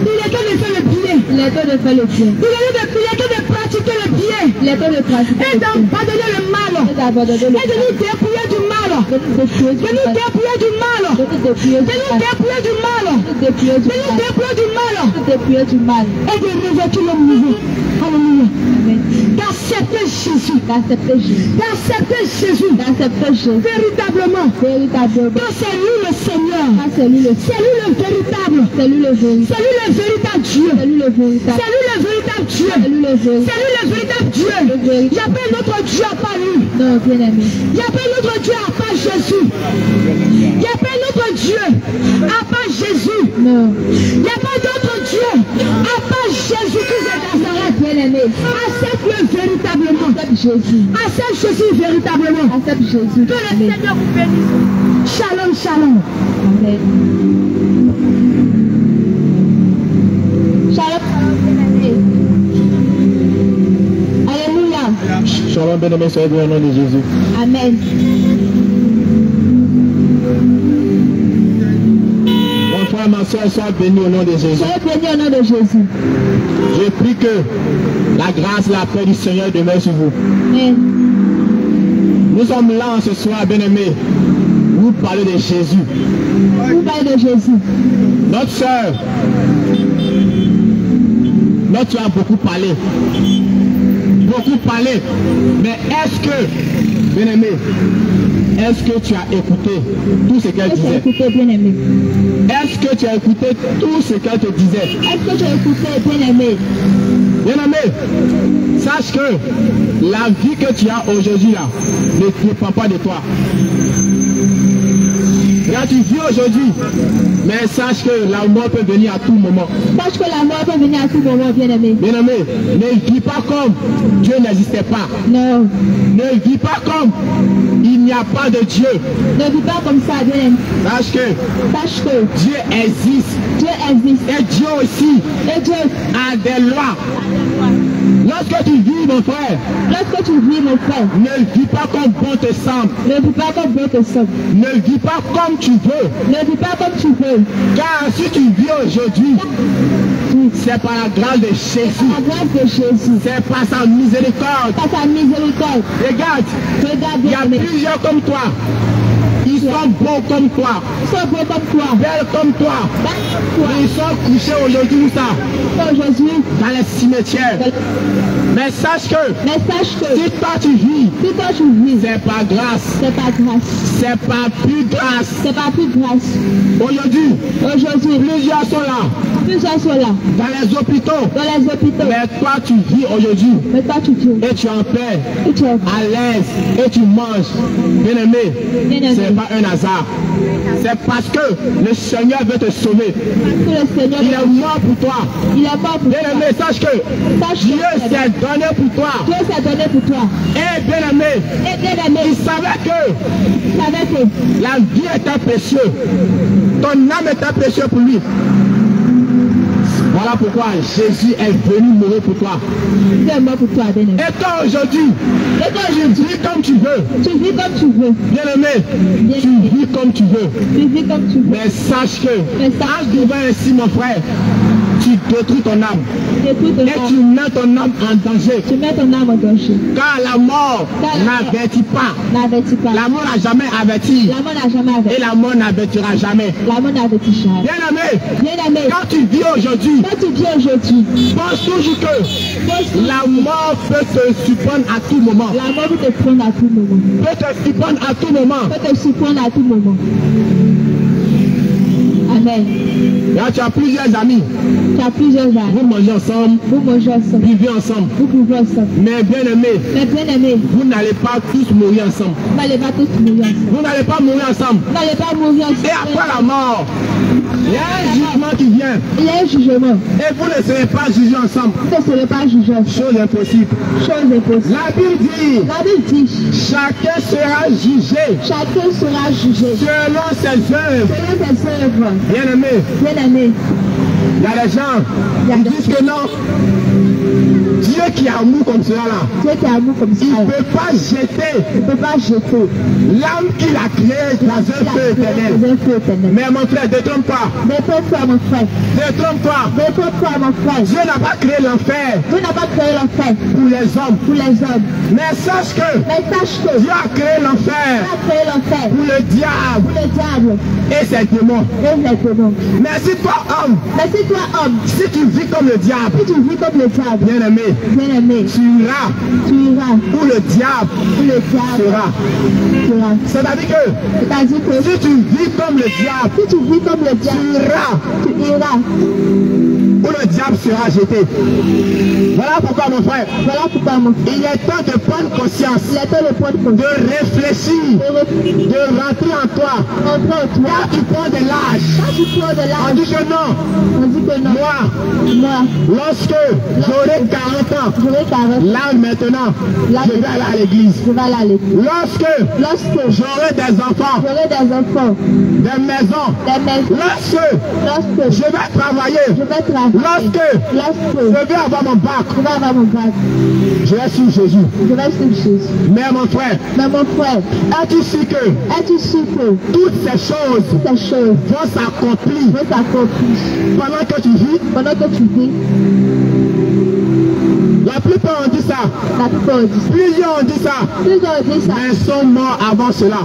Il est temps de faire le bien. Il est temps de faire le bien. Il est temps de pratiquer le bien. Il est temps de pratiquer Et le bien. d'abandonner le mal. Et d'abandonner le Et de nous dépouiller du mal. de nous dépouiller De du nous mal. dépouiller du mal. De nous dépouiller De du nous mal. dépouiller du mal. De nous dépouiller De du nous mal. dépouiller du mal. De nous dépouiller du mal. Et de revêtir l'homme nouveau. Alléluia. Amen. D'accepter Jésus. D'accepter Jésus. D'accepter Jésus. D'accepter Jésus. Véritablement. Véritablement. Que c'est lui le Seigneur. Ah, c'est lui le C'est lui le véritable. C'est lui le véritable. C'est lui le véritable Dieu. C'est lui le véritable. C'est lui le véritable Dieu. C'est lui le véritable. C'est lui le véritable Dieu. Il n'y a pas notre Dieu à part lui. Non, bien-aimé. Il n'y a pas notre Dieu à part Jésus. Il n'y a pas notre Dieu à part Jésus. Non. Il n'y a pas d'autre Dieu à part Jésus-Christ de Nazareth. Bien-aimé. Accepte-le véritablement. Accepte Jésus. Accepte Jésus véritablement. Accepte Jésus. Que le Amen. Seigneur vous bénisse. Shalom, shalom. Amen. Shalom, bien-aimés, soyez bénis au nom de Jésus. Amen. Mon frère, ma soeur, sois béni au nom de Jésus. Soyez bénis au nom de Jésus. Je prie que la grâce, la paix du Seigneur demeure sur vous. Amen. Nous sommes là ce soir, bien-aimés. Vous parlez de Jésus. Vous parlez de Jésus. Notre soeur, tu as beaucoup parlé. Beaucoup parlé. Mais est-ce que, bien-aimé, est-ce que tu as écouté tout ce qu'elle disait? Écoutez, bien-aimé. Est-ce que tu as écouté tout ce qu'elle te disait? Est-ce que tu as écouté, bien-aimé? Bien-aimé, sache que la vie que tu as aujourd'hui là ne dépend pas de toi. Là, tu vis aujourd'hui, mais sache que la mort peut venir à tout moment. Sache que la mort peut venir à tout moment, bien-aimé. Bien-aimé, ne vis pas comme Dieu n'existait pas. Non. Ne vis pas comme il n'y a pas de Dieu. Ne vis pas comme ça, bien-aimé. Sache que Dieu existe. Dieu existe. Et Dieu aussi Et Dieu a des lois. Lorsque tu vis, mon frère, lorsque tu vis, mon frère, ne vis pas comme bon te semble. ne vis pas comme Dieu te semble. Ne vis pas comme tu veux. Ne vis pas comme tu veux. Car si tu vis aujourd'hui, c'est par la grâce de Jésus. La grâce de Jésus. C'est par sa miséricorde. Par sa miséricorde. Regarde, Regarde, il y a bien-aimé. plusieurs comme toi. Ils sont beaux comme toi, Ils sont beaux comme toi. belles comme toi. Belles comme toi. Mais ils sont couchés aujourd'hui où ça? Aujourd'hui, Dans les cimetières. Mais sache que mais sache que si toi tu vis, si toi tu vis, c'est par grâce. c'est pas grâce. C'est par plus grâce. C'est pas plus grâce. Aujourd'hui, Aujourd'hui, plusieurs sont là, plusieurs sont là, dans les hôpitaux. dans les hôpitaux. Mais toi tu vis aujourd'hui. Mais toi tu vis. Et tu es en paix, Et tu es à l'aise, et tu manges. Bien-aimé, Bien-aimé. c'est pas un hasard. C'est parce que le Seigneur veut te sauver. Parce que le Seigneur, Il est mort pour toi. il est mort pour toi. Bien-aimé, sache que Sache Dieu que s'est donné pour toi. Dieu s'est donné pour toi. Et bien-aimé, Et bien aimé, il savait que il savait que la vie était précieuse. Ton âme était précieuse pour lui. Voilà pourquoi Jésus est venu mourir pour toi. Dieu est mort pour toi, bien aimé. Et toi aujourd'hui, Et toi, tu vis comme tu veux. tu vis comme tu veux. Bien-aimé, tu vis comme tu veux. Tu vis comme tu veux. Mais sache que, Mais sache en vivant ainsi, mon frère, tu détruis ton âme. Détruis ton Et tu âme. mets ton âme en danger. Tu mets ton âme en danger. Car la mort n'avertit pas. N'avertis pas. La mort n'a jamais averti. La mort n'a jamais averti. Et la mort n'avertira jamais. La mort n'avertit jamais. Bien-aimé, Bien aimé, quand tu vis aujourd'hui, quand tu vis aujourd'hui, pense toujours que la mort peut te surprendre à tout moment. la mort peut te prendre à tout moment. Peut te surprendre à tout moment. Peut te surprendre à tout moment. Amen. Là, tu as plusieurs amis. Tu as plusieurs âmes. Vous mangez ensemble, Vous mangez ensemble. vivez ensemble. Vous pouvez ensemble. Mais bien-aimé, Mais bien aimé, vous n'allez pas tous mourir ensemble. vous n'allez pas tous mourir ensemble. Vous n'allez pas mourir ensemble. Vous n'allez pas mourir ensemble. Et après la mort, il y a un jugement qui vient. Il y a un jugement. Et vous ne serez pas jugés ensemble. Vous ne serez pas jugé ensemble. Chose impossible. Chose impossible. La Bible dit, La Bible dit, chacun sera jugé chacun sera jugé selon ses œuvres. selon ses œuvres. Bien-aimé, Bien aimé, il y a des gens qui disent que non. Dieu qui est amour comme cela là, Dieu qui est amour comme ça. il ne peut pas jeter Il ne peut pas jeter l'âme qu'il a créée dans un feu éternel. un feu éternel. Mais mon frère, détrompe pas. Détrompe-toi, mon frère. Détrompe-toi. Détrompe-toi, mon frère. Dieu n'a pas créé l'enfer Dieu n'a pas créé l'enfer pour les hommes. pour les hommes. Mais sache que Mais sache que Dieu a créé Dieu l'enfer a créé l'enfer pour le diable pour le diable et ses démons. et les démons. Mais si toi, homme, Mais si toi, homme, si tu vis comme le diable, si tu vis comme le diable, bien aimé, bien aimé, tu iras tu iras où le diable où le diable sera. sera. C'est-à-dire que C'est-à-dire que si tu vis comme le diable, si tu vis comme le tu diable, iras tu iras. où le diable sera jeté. Voilà pourquoi, mon frère, Voilà pourquoi, mon frère, il est temps de prendre conscience, il est temps de prendre de conscience, réfléchir, de rentrer en toi. entre toi. Quand tu prends de l'âge, Quand tu prends de on l'âge, dit que non. on dit que non. Moi, Moi, lorsque j'aurai 40 ans, j'aurai 40, là maintenant, Là, je vais aller à l'église. je vais aller à l'église. Lorsque Lorsque j'aurai des enfants, j'aurai des enfants, des maisons, des maisons, lorsque lorsque je vais travailler, je vais travailler, Lorsque je vais avoir mon bac, je vais suivre Jésus. Mais mon frère, as-tu su que toutes ces choses vont s'accomplir pendant que tu vis? La plupart ont dit ça. Plusieurs ont dit ça. Mais sont morts avant cela.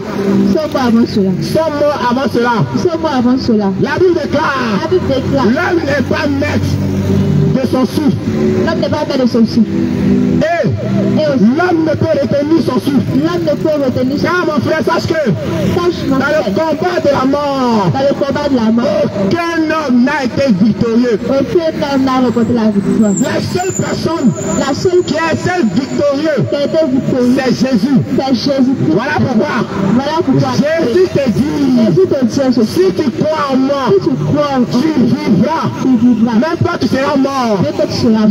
La Bible déclare, l'homme n'est pas maître de son souffle. Et l'homme ne peut retenir son souffle. Car mon frère, sache que dans le combat de la mort, aucun homme n'a été victorieux. La seule personne qui a été victorieux, c'est Jésus. Voilà pourquoi Jésus te dit, si tu crois en moi, tu vivras. Même pas tu seras mort. Il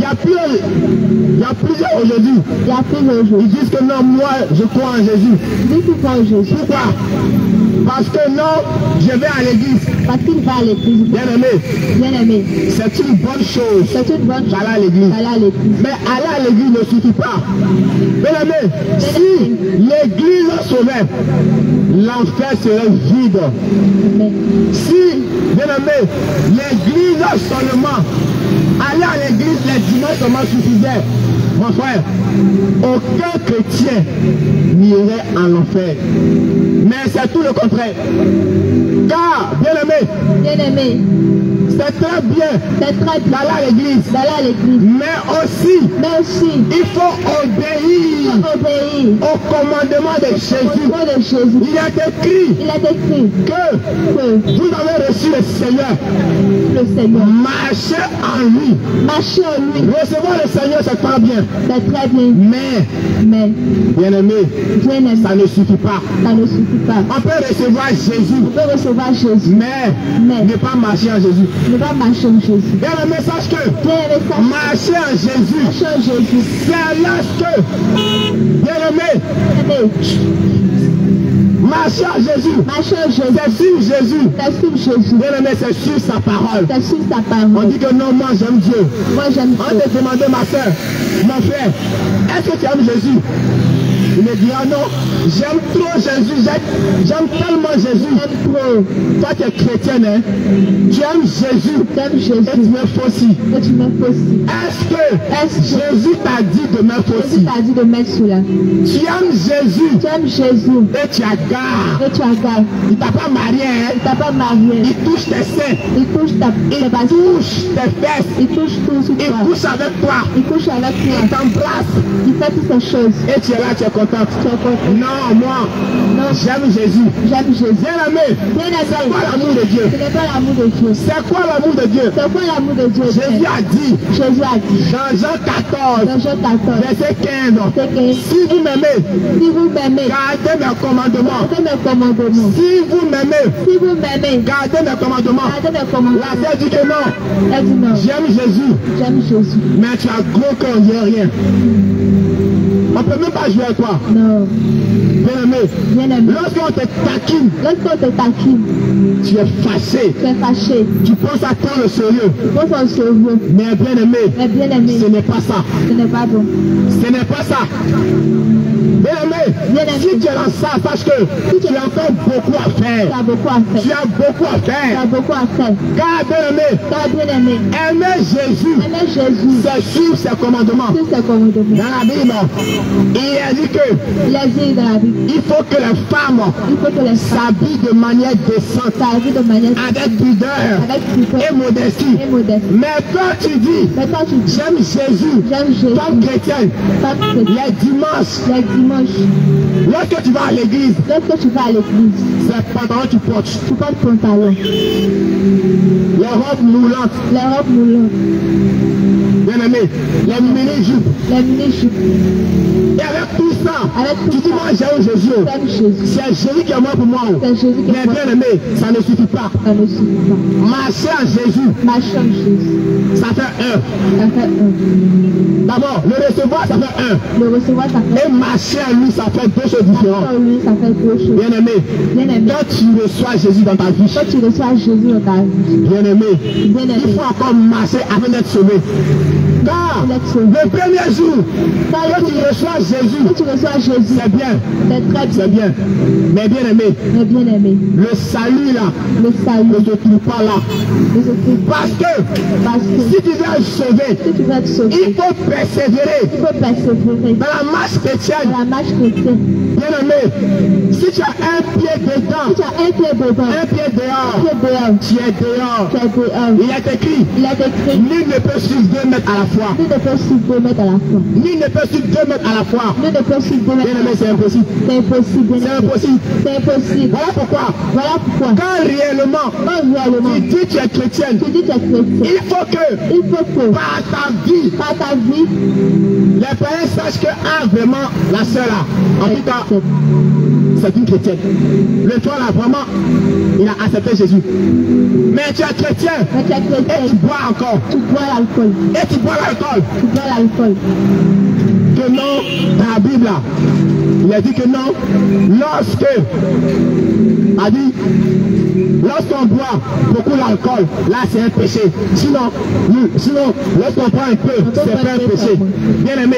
y a plusieurs aujourd'hui. Ils disent que non, moi je crois en Jésus. Pourquoi? Parce que non, je vais à l'église. Bien aimé, c'est une bonne chose d'aller à l'église. Mais aller à l'église ne suffit pas. Bien aimé, si l'église sauvait, l'enfer serait vide. Si, bien aimé, l'église seulement, aller à l'église les dimanches seulement suffisait, mon frère, aucun chrétien n'irait en enfer. Mais c'est tout le contraire. Car, bien aimé, c'est très bien d'aller à l'église. Mais aussi, il faut obéir au commandement de Jésus. Il est écrit que vous avez reçu le Seigneur. Marchez en lui. Recevoir le Seigneur, c'est très bien. Mais, bien aimé, ça ne suffit pas. On peut recevoir Jésus. Mais ne pas marcher en Jésus. Bien aimé, sache que marcher en Jésus, c'est lorsque, bien aimé, marcher en Jésus, c'est sur Jésus. Bien aimé, c'est sur sa parole. On dit que non, moi j'aime Dieu. On te demandait, ma soeur, mon frère, est-ce que tu aimes Jésus? Il me dit, ah non, j'aime trop Jésus, j'aime tellement Jésus. Toi tu es chrétienne, hein? Tu aimes Jésus et tu me faussis. Est-ce que Jésus t'a dit de me faussis? Tu aimes Jésus et tu agarres. Il t'a pas marié, hein? Il touche tes seins, il touche tes fesses, il couche avec toi, il t'embrasse, il fait toutes ces choses. Et tu es là, tu es content. Non, moi, j'aime Jésus. Bien aimé, c'est quoi l'amour de Dieu? C'est quoi l'amour de Dieu? Jésus a dit dans Jean 14, verset 15, si vous m'aimez, gardez mes commandements. Si vous m'aimez, gardez mes commandements. La terre dit que non. J'aime Jésus. Mais tu as gros cœur, il n'y a rien. On ne peut même pas jouer à toi. Non. Bien aimé. Lorsqu'on te taquine, tu es fâché. Tu penses à toi le sérieux. Mais bien aimé, ce n'est pas ça. Ce n'est pas bon. Ce n'est pas ça. Bien aimé, si tu es dans ça, sache que tu as encore beaucoup à faire. Tu as beaucoup à faire. Car bien aimé, aimer Jésus, c'est suivre ses commandements. Dans la Bible, il a dit que il faut que les femmes s'habillent de manière décente, avec pudeur et modestie. Mais quand tu dis j'aime Jésus, comme chrétien, les dimanches, lorsque tu vas à l'église, c'est pantalon tu portes. Les robes moulantes. Bien Bien-aimé, les mini-jupes. Les mini-jupes. Et avec tout ça, Avec tout tu dis ça, moi j'aime Jésus. j'aime Jésus. C'est Jésus qui est mort pour moi. C'est Jésus qui est Mais mort. bien-aimé, ça ne suffit pas. Ça ne suffit pas. Marcher à Jésus, Marcher en Jésus. ça fait un. Ça fait un. D'abord, le recevoir, ça fait un. Le recevoir, ça fait Et marcher à lui, ça fait deux choses différentes. un. Lui, ça fait deux choses. Bien-aimé, Bien-aimé. quand tu reçois Jésus dans ta vie, Quand tu reçois Jésus dans ta vie, bien-aimé, il bien-aimé, faut encore marcher afin d'être sauvé. Car le premier jour, quand tu reçois Jésus, quand tu reçois Jésus, c'est bien, c'est très c'est bien. bien. Mais bien-aimé, Mais bien-aimé, le salut là, le ne salut, se trouve pas là. ne se trouve pas. Parce que Parce si que tu veux être sauvé, si tu veux être sauvé, il faut persévérer il faut persévérer dans la marche chrétienne. dans la marche chrétienne. Bien-aimé, si tu as un pied dedans, Si tu as un pied dedans, un pied un dehors, pied dehors, tu es dehors. tu es dehors. Il est écrit, Il a écrit, nul ne peut suivre 2 mètres à la fois. nul ne peut suivre 2 mètres à la fois. Nul ne peut suivre 2 mètres à la fois. Nul ne peut suivre 2 mètres à Bien-aimé, la c'est fois. impossible. C'est impossible, C'est bien-aimé. impossible. C'est impossible. Voilà pourquoi, Voilà pourquoi, quand réellement quand réellement, tu dis tu es chrétienne, tu dis que tu es chrétien, il faut que il faut que par ta vie, par ta vie, les parents sachent que vraiment la sœur là, en tout cas, c'est une chrétienne. Le toi là, vraiment, il a accepté Jésus. Mais tu es chrétien mais tu es et chrétien, tu bois encore. tu bois l'alcool, Et tu bois l'alcool. tu bois l'alcool. Que non, dans la Bible là, il a dit que non, lorsqu'on boit beaucoup l'alcool, là c'est un péché. Sinon, lorsqu'on prend un peu, c'est pas un péché. Bien aimé,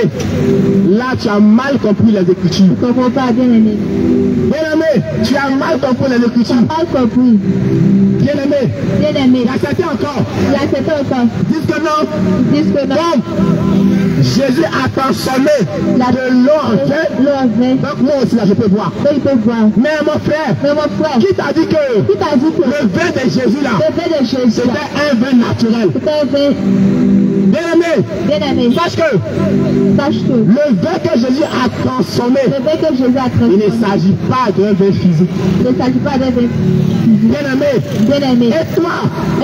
là tu as mal compris les Écritures. Tu ne comprends pas, bien-aimé. Bien aimé, tu as mal compris les Écritures. Mal compris, Bien aimé, bien-aimé. il y a certains encore, Il a accepté encore. disent que non, Ils disent que non. comme Jésus a consommé de l'eau en vin, L'eau en vin, donc moi aussi là je peux boire. donc il peut boire. Mais mon frère, Mais mon frère, qui t'a dit que qui t'a dit que le vin de Jésus là, le vin de Jésus, c'était un vin naturel? c'était un vin, Bien aimé, bien-aimé. sache que Sache que le vin que Jésus a consommé, le vin que Jésus a il ne transformé, s'agit pas d'un vin physique. il ne s'agit pas d'un vin Bien aimé, bien-aimé. et toi,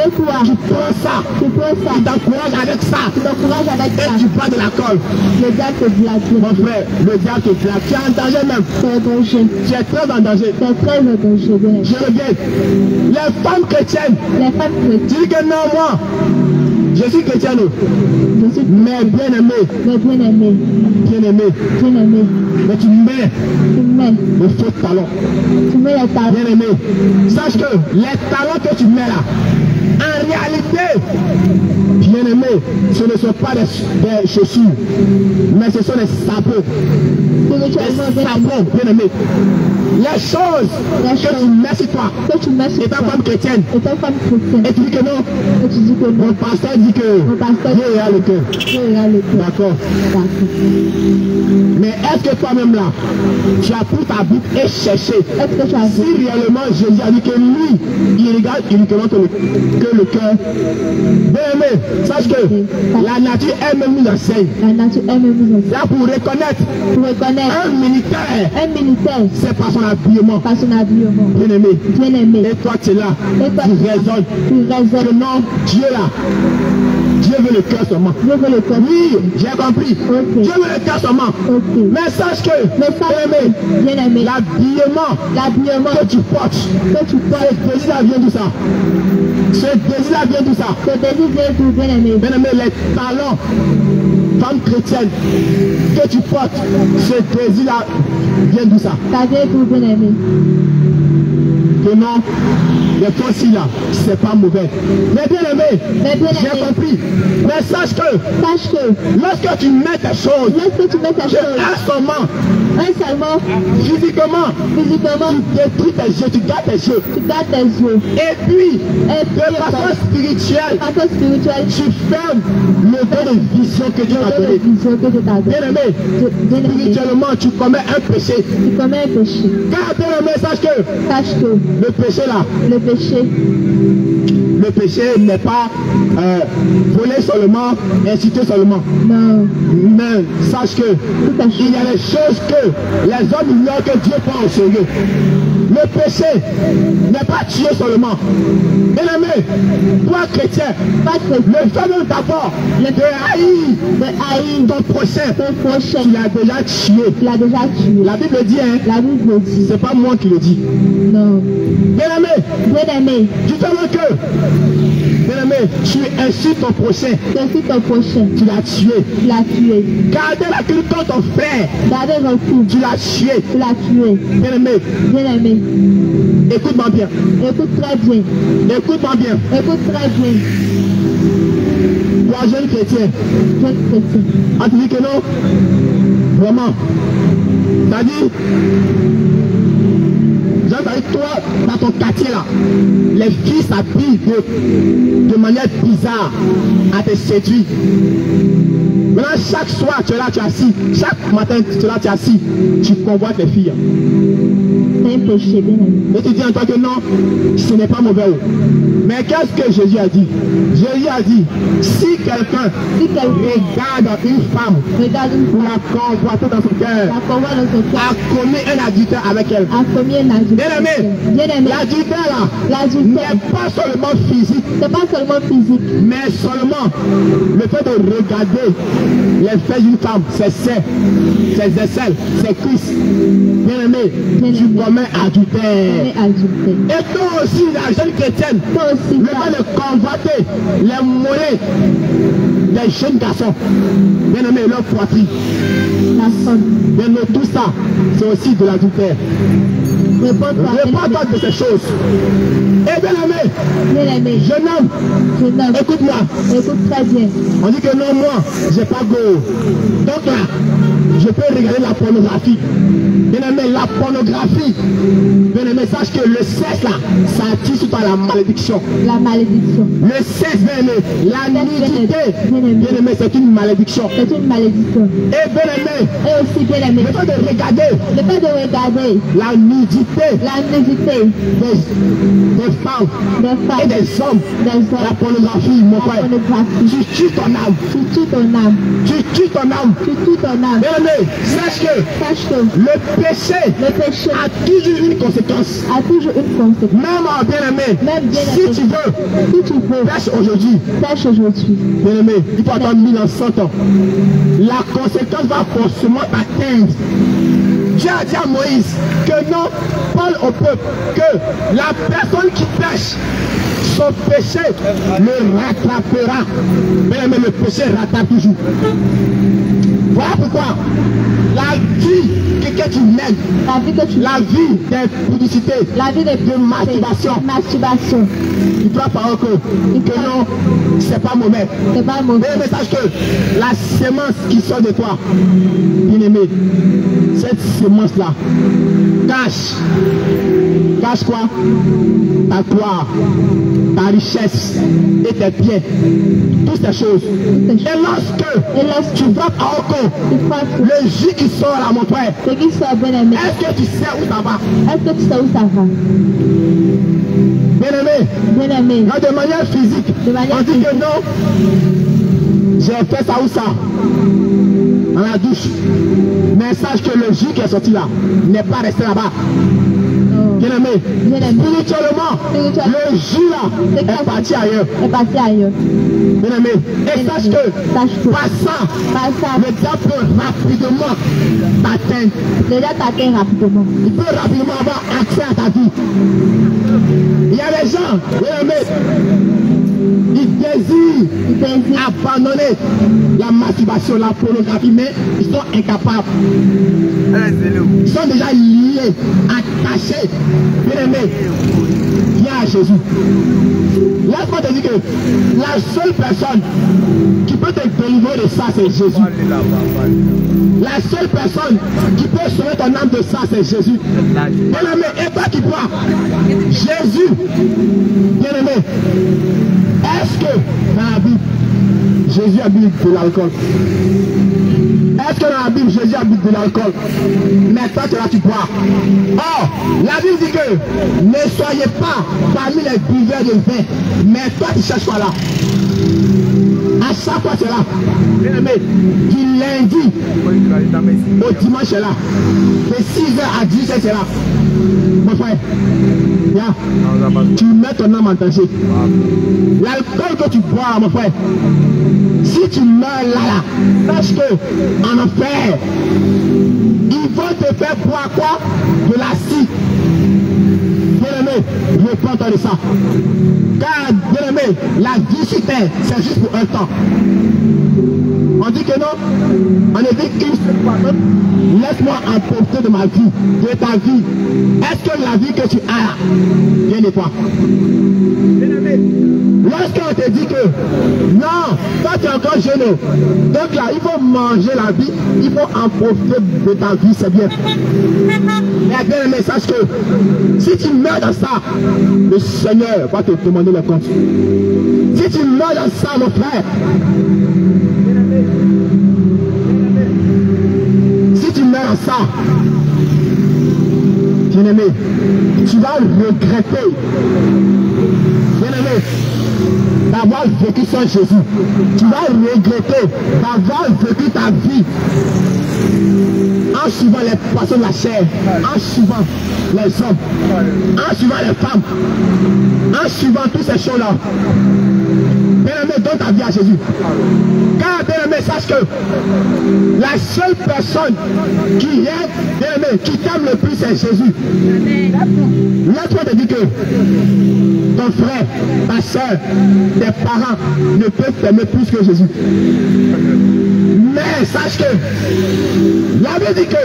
Et toi, tu prends ça, tu prends ça, tu t'encourages avec ça, tu t'encourages avec ça. et tu bois de l'alcool. Le diable te blague. Mon frère, le diable te plaque. Tu es en danger même. C'est un danger. Tu es très en danger. C'est très un danger, bien-aimé. Je reviens. Les femmes chrétiennes, Les femmes chrétiennes, tu dis que non, moi, je suis chrétienne. je suis Mais bien aimé, mais bien-aimé, bien-aimé, bien-aimé. mais tu mets Tu mets, le faux talon. tu mets les talons. Bien aimé, sache que les talons que tu mets là, en réalité, bien aimé, ce ne sont pas des chaussures, mais ce sont des sabots. Spirituellement, Des bien-aimé. sabots, bien aimé. Les choses que tu mets sur toi, Que tu mets sur étant toi, femme chrétienne, étant femme chrétienne, et tu dis que non, et tu dis que mon non, pasteur dit que mon pasteur Dieu est à le cœur. Dieu ira le cœur. D'accord. D'accord. Mais est-ce que toi-même là, tu as pris ta Bible et cherché Est-ce que tu as si vu? réellement Jésus a dit que lui, il regarde uniquement que le cœur? Bien aimé, sache que la nature elle-même nous enseigne. La nature elle-même nous enseigne. Là pour reconnaître Pour reconnaître un militaire, un militaire c'est par son habillement. par son habillement. Bien aimé. Bien-aimé. Et toi tu es là, Et toi, tu raisonnes tu que raisonnes. non, Dieu là, Dieu veut le cœur seulement. Dieu veut le cœur. Oui, j'ai compris. Ok. Dieu veut le cœur seulement. Ok. Mais sache que, Mais ça, bien aimé, bien-aimé, l'habillement l'habillement que tu portes, que tu portes, ce désir vient d'où ça? Ce désir vient d'où ça? ce désir vient d'où, bien-aimé? Bien aimé, les talents, femme chrétienne, que tu portes, ce désir-là vient d'où ça? Ça vient d'où, bien-aimé? Que non, les fossiles là, c'est pas mauvais. Mais bien aimé, Mais bien j'ai aimé, compris. Mais sache que, sache que lorsque tu mets tes choses, lorsque tu mets ta tu chose, instruments, un seulement, physiquement, physiquement, tu détruis tes yeux, tu gardes tes yeux. tu gardes tes yeux. Et puis, Et de puis, façon spirituelle, de façon spirituelle, tu fermes le don de vision que Dieu t'a tu donnes donné. la vision que Dieu t'a donnée. Bien aimé, Bien-aimé, spirituellement, tu commets un péché. tu commets un péché. Car bien aimé, sache que Sache que le péché là, le péché, le péché n'est pas voler seulement, inciter seulement. Non. Mais sache que il y a des choses que les hommes ignorent que Dieu prend au sérieux. Le péché n'est pas tuer seulement. Bien aimé, toi chrétien, le fait même d'abord de haïr ton prochain, tu l'as déjà tué. La Bible dit, hein, c'est pas moi qui le dis. Non. Bien aimé, tu sais que, bien aimé, tu insultes ton prochain. Tu l'as tué. Gardez la culture contre ton frère. Tu l'as tué. Bien aimé. Écoute-moi bien. Écoute très bien. Écoute-moi bien. Écoute très bien. Toi, jeune chrétien. Ah, tu dis que non? Vraiment. T'as dit? Toi, dans ton quartier là, les filles s'habillent de manière bizarre à te séduire. Maintenant, chaque soir, tu es là, tu es assis. Chaque matin, tu es là, tu es assis. Tu convoites les filles. C'est un péché, bien aimé. Et tu dis en toi que non, ce n'est pas mauvais. Mais qu'est-ce que Jésus a dit? Jésus a dit, si quelqu'un regarde une femme pour la convoiter dans son cœur, a commis un adultère avec elle. Bien aimé, l'adultère là n'est pas seulement physique, mais seulement le fait de regarder les fesses d'une femme, ses aisselles, ses cuisses. Bien aimé, tu commets adultère. Et toi aussi, la jeune chrétienne, le fait de convoiter les mollets des jeunes garçons, bien aimé, leur poitrine, bien aimé, tout ça, c'est aussi de l'adultère. Réponds-toi de ces choses. Et bien aimé, jeune homme, écoute-moi. Écoute très bien. On dit que non, moi, j'ai pas go. Donc là, je peux regarder la pornographie. Bien aimé, la pornographie. Bien aimé, sache que le sexe là, ça attire sur toi la malédiction. Le sexe, bien aimé, la nudité, bien aimé, c'est une malédiction. Et bien aimé, le fait de regarder la nudité des femmes et des hommes, la pornographie, mon frère, tu tues ton âme. Tu tues ton âme. Bien aimé, sache que le péché a toujours une conséquence. Même, bien aimé, si tu veux, pêche aujourd'hui. Bien aimé, il faut attendre 1000 ans, 100 ans. La conséquence va forcément t'atteindre. Dieu a dit à Moïse que non, parle au peuple que la personne qui pêche, son péché le rattrapera. Bien aimé, le péché rattrape toujours. Voilà pourquoi la vie que tu mènes, la vie des publicités, de masturbation, tu dois parler que non, c'est pas mauvais. Mais le message que la sémence qui sort de toi, bien aimé, cette sémence-là, cache quoi? Ta gloire, ta richesse et tes biens, toutes ces choses. Et lorsque tu vas à Oko, le jus qui sort là, mon frère, est-ce que tu sais où ça va? Bien aimé, de manière physique, on dit que non, j'ai fait ça ou ça, dans la douche. Mais sache que le jus qui est sorti là n'est pas resté là-bas. Bien aimé, spirituellement, le jus là est parti ailleurs. Bien aimé, et sache que par ça, le diable peut rapidement t'atteindre. Il peut rapidement avoir accès à ta vie. Il y a des gens, bien aimé, ils désirent abandonner la masturbation, la pornographie, mais ils sont incapables. Ils sont déjà liés, attachés. Bien aimé, viens à Jésus. Laisse-moi te dire que la seule personne qui peut te délivrer de ça, c'est Jésus. La seule personne qui peut sauver ton âme de ça, c'est Jésus. Bien aimé, et toi qui bois, Jésus, bien aimé, est-ce que dans la Bible, Jésus a bu de l'alcool? Est-ce que dans la Bible, Jésus habite de l'alcool? Mais toi, tu es là, tu bois. Or, la Bible dit que ne soyez pas parmi les buveurs de vin. Mais toi, tu cherches quoi là? À chaque fois, tu es là. Bien aimé, du lundi au dimanche, tu es là. De 6h à 10h, tu es là. Mon frère, yeah. Tu mets ton âme en danger. L'alcool que tu bois, mon frère, si tu meurs là, sache que en enfer, ils vont te faire boire quoi? De l'acide. Bien-aimé, réponds-toi de ça. Car, bien-aimé, la vie sur terre, c'est juste pour un temps. On dit que non, on ne dit qu'une seule fois. Laisse-moi emporter de ma vie, de ta vie. Est-ce que la vie que tu as vient de toi? Lorsqu'on te dit que non, toi tu es encore jeune, donc là il faut manger la vie, il faut en profiter de ta vie, c'est bien. Mais bien aimé, sache que si tu meurs dans ça, le Seigneur va te demander le compte. Si tu meurs dans ça, mon frère, si tu meurs dans ça, bien-aimé, tu vas regretter, bien-aimé, d'avoir vécu sans Jésus. Tu vas regretter d'avoir vécu ta vie en suivant les passions de la chair, en suivant les hommes, en suivant les femmes, en suivant toutes ces choses-là. Bien-aimé, donne ta vie à Jésus. Car, bien-aimé, sache que la seule personne qui aime, bien-aimé, qui t'aime le plus, c'est Jésus. Laisse-moi te dire que ton frère, ta soeur, tes parents ne peuvent t'aimer plus que Jésus. Mais sache que la Bible dit que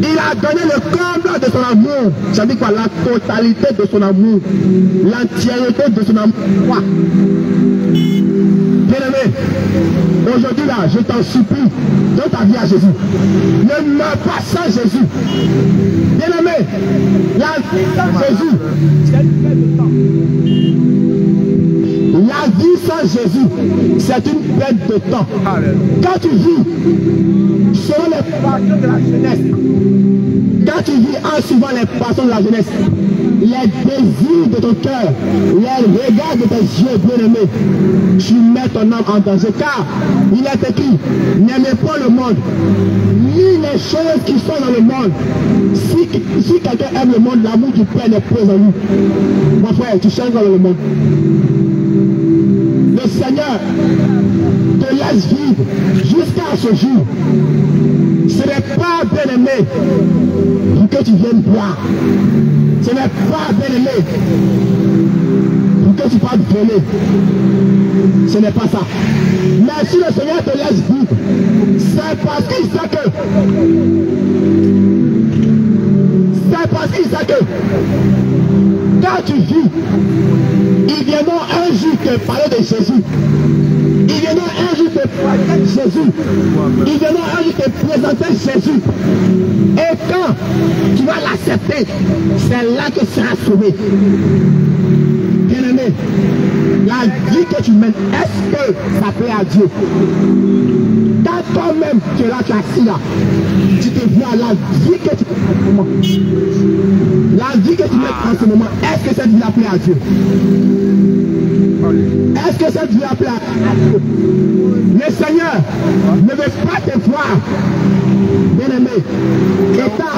il a donné le comble de son amour. Ça dit quoi? La totalité de son amour, l'entièreté de son amour. Bien-aimé, aujourd'hui là, je t'en supplie, donne ta vie à Jésus. Ne meurs pas sans Jésus. Bien-aimé, la vie sans Jésus, la vie sans Jésus, c'est une perte de temps. Quand tu vis selon les passions de la jeunesse, quand tu vis en suivant les passions de la jeunesse, les désirs de ton cœur, les regards de tes yeux, bien-aimés, tu mets ton âme en danger. Car il est écrit, n'aimez pas le monde, ni les choses qui sont dans le monde. Si quelqu'un aime le monde, l'amour du Père n'est pas en lui. Mon frère, tu cherches dans le monde. Le Seigneur te laisse vivre jusqu'à ce jour. Ce n'est pas, bien-aimé, pour que tu viennes boire. Ce n'est pas, bien-aimé, pour que tu fasses voler. Ce n'est pas ça. Mais si le Seigneur te laisse vivre, c'est parce qu'il sait que quand tu vis, il viendra un jour te parler de Jésus. Il viendra un jour te parler de Jésus. Il viendra un jour te présenter Jésus. Et quand tu vas l'accepter, c'est là que tu seras sauvé. Bien-aimé, la vie que tu mènes, est-ce que ça plaît à Dieu? Quand toi-même tu es là, tu es assis là, tu te vois la vie que tu mènes en ce moment. La vie que tu mènes en ce moment, est-ce que cette vie plaît à Dieu? Est-ce que cette vie plaît à Dieu? Le Seigneur ne veut pas te voir, bien-aimé, étant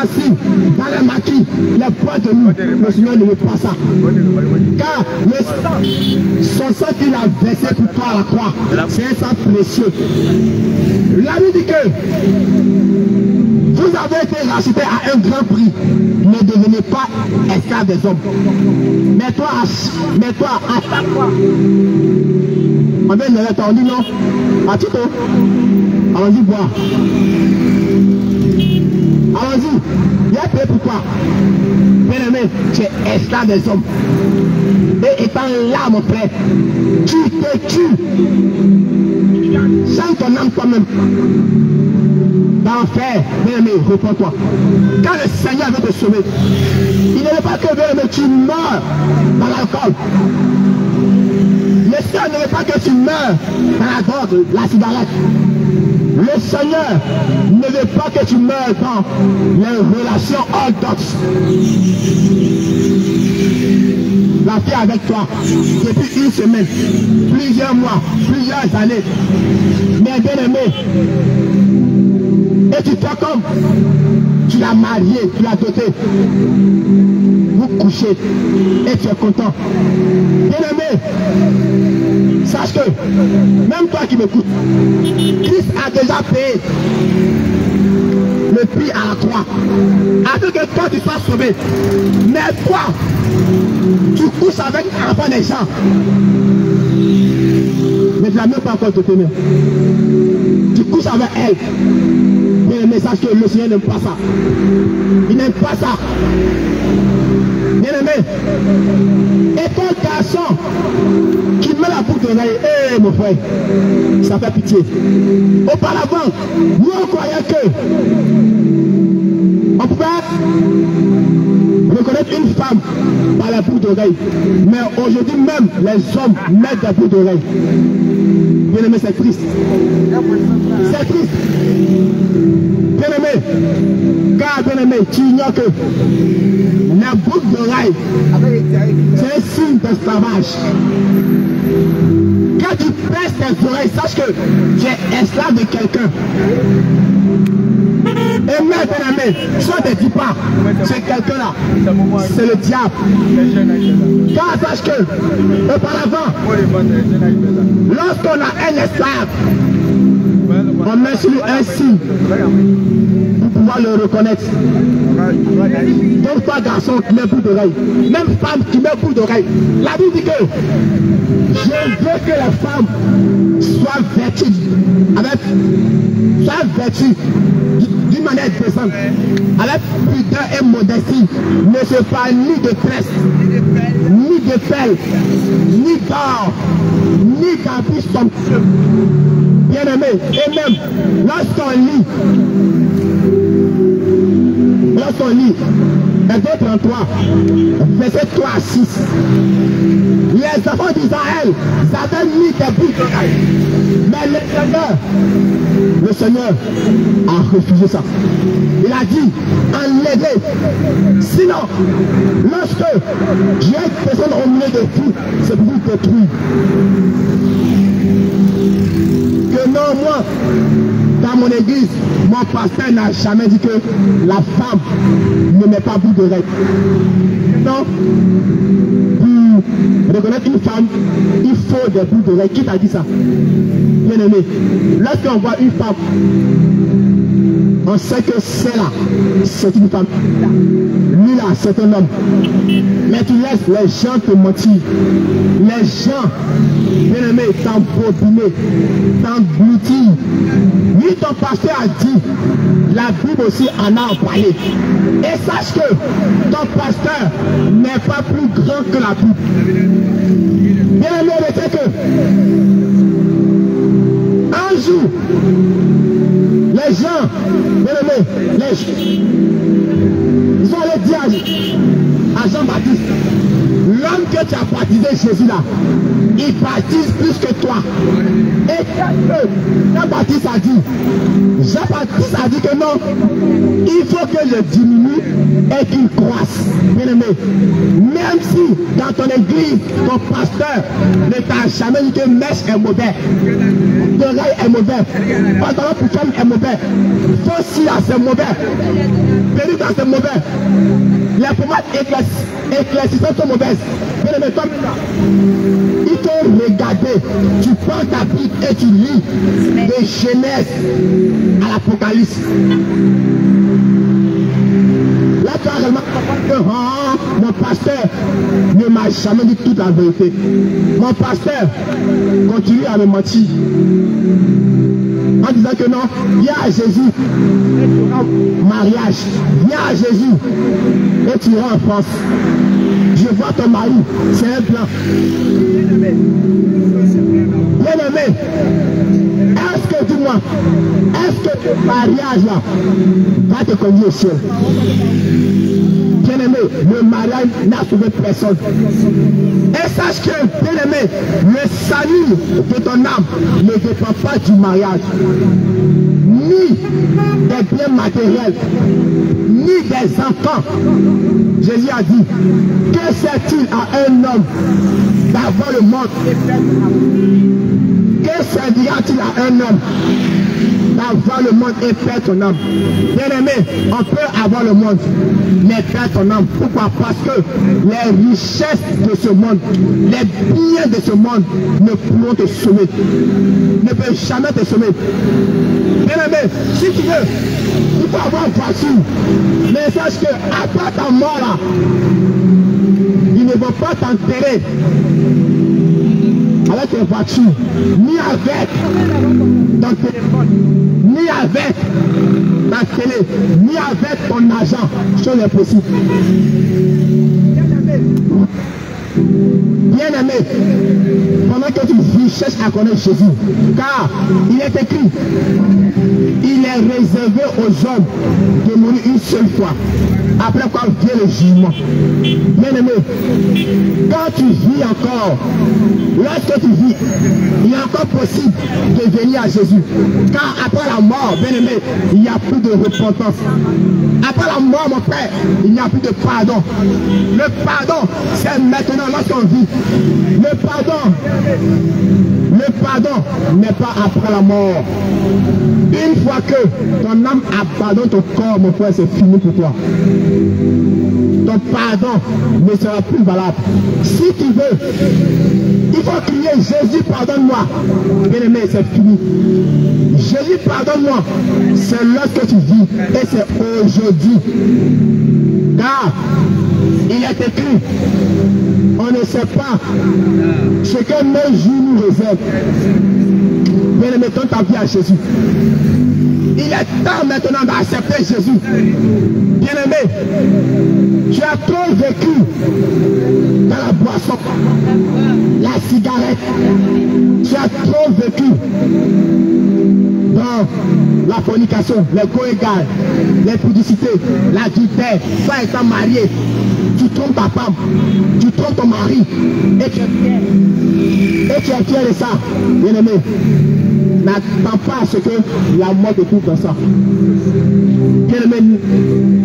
assis dans le maquis, les poids de nous, le Seigneur ne veut pas ça. Car son sang qu'il a versé pour toi à la croix, c'est un sang précieux. La Bible dit que vous avez été rachetés à un grand prix. Ne devenez pas esclaves des hommes. Mets-toi à chaque fois. On vient de dit non. À Tito. Allons-y boire. Allons-y. Il y a payé pour toi. Bien-aimé, tu es esclave des hommes. Et étant là, mon frère, tu te tues. Sans ton âme toi-même. D'enfer, bien-aimé, réponds-toi. Quand le Seigneur veut te sauver, il ne veut pas que, bien-aimé, tu meurs dans l'alcool. Le Seigneur ne veut pas que tu meurs dans la drogue, la cigarette. Le Seigneur ne veut pas que tu meurs dans les relations orthodoxes. La fille avec toi depuis une semaine, plusieurs mois, plusieurs années. Mais bien aimé, et tu fais comme tu l'as marié, tu l'as doté. Vous couchez et tu es content. Bien aimé, sache que même toi qui m'écoutes, Christ a déjà payé le prix à la croix afin que toi tu sois sauvé. Mais toi, tu couches avec l'enfant des gens, mais tu n'as même pas encore de témoin. Tu couches avec elle. Mais le message que le Seigneur n'aime pas ça. Il n'aime pas ça. Bien aimé. Et ton garçon qui met la boucle d'oreille, hé mon frère, ça fait pitié. Auparavant, nous on croyait que on pouvait reconnaître une femme par la boucle d'oreille. Mais aujourd'hui même, les hommes mettent la boucle d'oreille. Bien aimé, c'est triste. C'est triste. Bien aimé, car bien aimé, tu ignores que la boucle d'oreille, c'est un signe d'esclavage. Quand tu baisses tes oreilles, sache que tu es esclave de quelqu'un. Et même, bien aimé, soit ne dis pas, c'est quelqu'un-là, c'est le diable. Car sache que, auparavant, lorsqu'on a un esclave, on met sur lui un signe pour pouvoir le reconnaître. Donc toi garçon qui met boucle d'oreille, même femme qui met boucle d'oreille, la Bible dit que je veux que les femmes soient vêtues d'une manière décente, avec pudeur et modestie, ne se parle ni de tresse, ni de pelle, ni d'or, ni d'habits somptueux. Bien aimé, et même lorsqu'on lit, Exode 33, verset 3 à 6, les enfants d'Israël avaient mis des boucles d'oreilles, mais le Seigneur a refusé ça. Il a dit, enlevez, sinon, lorsque j'ai une personne au milieu de vous, c'est pour vous détruire. Que non, moi, dans mon église, mon pasteur n'a jamais dit que la femme ne met pas bout d'oreille. Non, pour reconnaître une femme, il faut des bouts d'oreille. Qui t'a dit ça? Bien aimé, lorsqu'on voit une femme, on sait que celle-là, c'est une femme. Lui là, c'est un homme. Mais tu laisses les gens te mentir. Les gens, bien aimé, t'embobiner, t'engloutir. Oui, ton pasteur a dit, la Bible aussi en a parlé. Et sache que ton pasteur n'est pas plus grand que la Bible. Bien aimé, le fait que un jour, les gens, bien aimé, ils ont allé dire à Jean-Baptiste, l'homme que tu as baptisé Jésus là, il baptise plus que toi. Et Jean-Baptiste a dit, Jean-Baptiste a dit que non, il faut que je diminue et qu'il croisse. Bien aimé, même si dans ton église, ton pasteur ne t'a jamais dit que mèche est mauvais, l'oreille est mauvais, pantalon pour femme est mauvais, faux là c'est mauvais, perruque c'est mauvais, les pommades éclaircissantes sont mauvaises. Bien aimé, toi, il faut regarder, tu prends ta Bible et tu lis de Genèse à l'Apocalypse. Là, tu as réellement compris que mon pasteur ne m'a jamais dit toute la vérité. Mon pasteur continue à me mentir. En disant que non, viens à Jésus, mariage, viens à Jésus, et tu iras en France. Je vois ton mari, c'est un blanc. Bien aimé, est-ce que, dis-moi, est-ce que ce mariage là va te conduire au ciel? Bien aimé, Bien-aimé, le mariage n'a sauvé personne. Et sache que, bien-aimé, le salut de ton âme ne dépend pas du mariage, ni des biens matériels, ni des enfants. Jésus a dit, que sert-il à un homme d'avoir le monde? Que servira-t-il à un homme d'avoir le monde et perdre ton âme? Bien-aimé, on peut avoir le monde, mais perdre ton âme. Pourquoi? Parce que les richesses de ce monde, les biens de ce monde ne pourront te sauver, ne peuvent jamais te sauver. Bien-aimé, si tu veux, il faut avoir une voiture, mais sache que après ta mort là, ils ne vont pas t'enterrer avec une voiture, ni avec ton téléphone, ni avec ta télé, ni avec ton argent. Chose impossible. Bien-aimé, pendant que tu vis, cherche à connaître Jésus, car il est écrit, il est réservé aux hommes de mourir une seule fois, après quoi vient le jugement. Bien-aimé, quand tu vis encore, lorsque tu vis, il est encore possible de venir à Jésus, car après la mort, bien-aimé, il n'y a plus de repentance. Après la mort, mon frère, il n'y a plus de pardon. Le pardon, c'est maintenant lorsqu'on vit. Le pardon n'est pas après la mort. Une fois que ton âme abandonne ton corps, mon frère, c'est fini pour toi. Ton pardon ne sera plus valable. Si tu veux, il faut crier, Jésus, pardonne-moi. Bien-aimé, c'est fini. Jésus, pardonne-moi. C'est lorsque tu vis et c'est aujourd'hui. Car il est écrit, on ne sait pas ce que nos jours nous réservent. Bien-aimé, donne ta vie à Jésus. Il est temps maintenant d'accepter Jésus. Bien-aimé, tu as trop vécu dans la boisson, la cigarette. Tu as trop vécu dans la fornication, les go-égales, les publicités, l'adultère, toi étant marié. Tu trompes ta femme, tu trompes ton mari, et tu es fier de ça. Bien-aimé, n'attends pas à ce que la mort te trouve dans ça. Bien-aimé,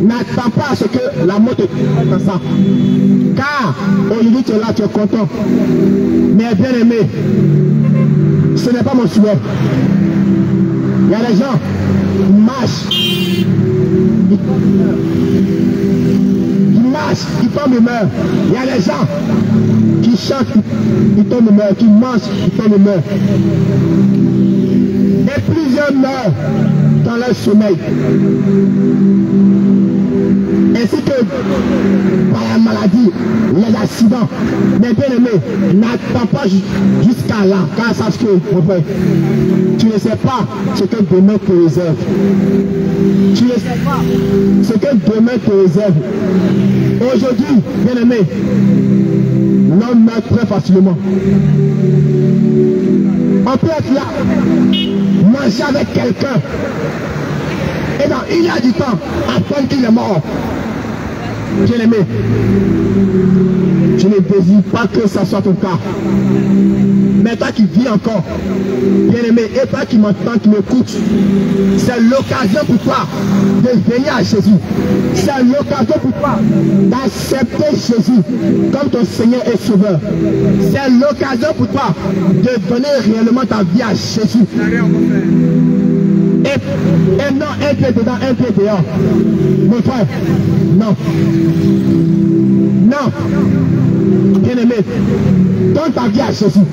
n'attends pas à ce que la mort te trouve dans ça. Car aujourd'hui tu es là, tu es content. Mais bien-aimé, ce n'est pas mon souhait. Il y a des gens qui marchent, ils tombent, ils meurent. Il y a des gens qui chantent, ils tombent, ils meurent, qui mangent, ils tombent, ils meurent. Et plusieurs meurent dans leur sommeil. Ainsi que par la maladie, les accidents. Mais bien aimé, n'attends pas jusqu'à là, car sache que, mon frère, tu ne sais pas ce que demain te réserve. Tu ne sais pas ce que demain te réserve. Aujourd'hui, bien aimé, l'homme meurt très facilement. On peut être là, manger avec quelqu'un, et dans il y a du temps, apprendre qu'il est mort. Bien aimé, je ne désire pas que ça soit ton cas. Mais toi qui vis encore, bien aimé, et toi qui m'entends, qui m'écoutes, c'est l'occasion pour toi de venir à Jésus. C'est l'occasion pour toi d'accepter Jésus comme ton Seigneur et Sauveur. C'est l'occasion pour toi de donner réellement ta vie à Jésus. Et non, un pied dedans, un pied dehors. Mon frère, non. Non. Bien aimé, donne ta vie à Jésus.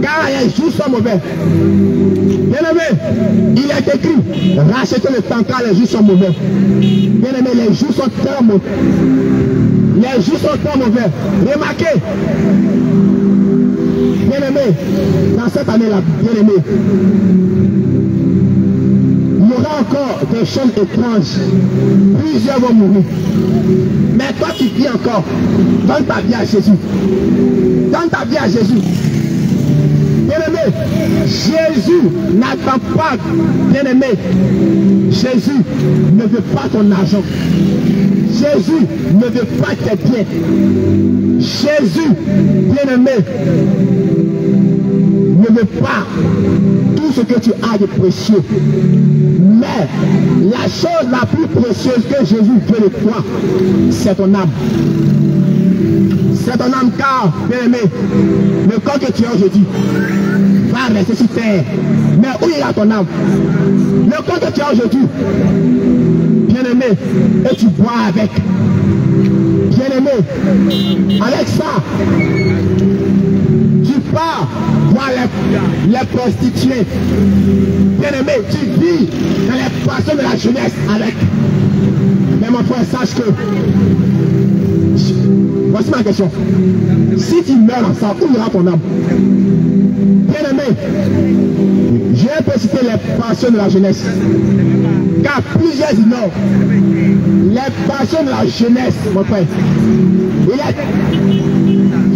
Car les jours sont mauvais. Bien aimé, il est écrit, rachetez le temps car les jours sont mauvais. Bien aimé, les jours sont très mauvais. Les jours sont très mauvais. Remarquez. Bien aimé, dans cette année-là, bien aimé, il y aura encore des choses étranges. Plusieurs vont mourir. Mais toi qui vis encore, donne ta vie à Jésus. Donne ta vie à Jésus. Bien aimé, Jésus n'attend pas, bien-aimé. Jésus ne veut pas ton argent. Jésus ne veut pas tes biens. Jésus, bien-aimé, ne veut pas tout ce que tu as de précieux. Mais la chose la plus précieuse que Jésus veut de toi, c'est ton âme. C'est ton âme, car, bien-aimé, le corps que tu as aujourd'hui va rester sur terre. Mais où est ton âme? Le corps que tu as aujourd'hui, bien-aimé, et tu bois avec. Bien-aimé, avec ça, tu pars voir les prostituées. Bien-aimé, tu vis dans les passions de la jeunesse avec. Mais mon frère, sache que, voici ma question. Si tu meurs ensemble, où ira ton âme? Bien-aimé, je peux citer les passions de la jeunesse. Car plusieurs ignorent les passions de la jeunesse, mon frère. Il a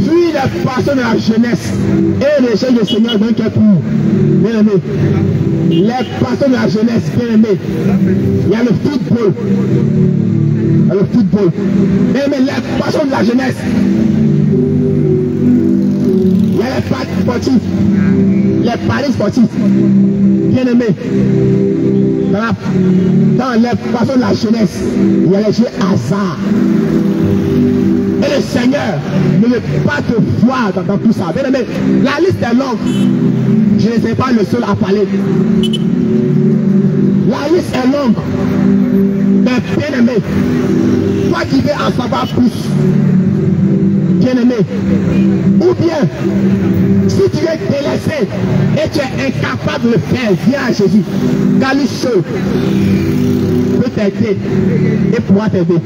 fui les passions de la jeunesse et les choses du Seigneur d'un cœur pur. Bien-aimé, les passions de la jeunesse, bien-aimé, il y a le football. Il y a le football. Bien-aimé, les passions de la jeunesse. Il y a les paris sportifs. Les paris sportifs. Bien-aimé, dans les passions de la jeunesse, il y a les jeux hasard. Et le Seigneur ne veut pas te voir dans tout ça. Bien-aimé, la liste est longue. Je ne sais pas le seul à parler. La liste est longue. Mais bien-aimé, toi qui veux en savoir plus, bien-aimé, ou bien, si tu es délaissé et tu es incapable de le faire, viens à Jésus. Car lui seul peut t'aider et pourra t'aider.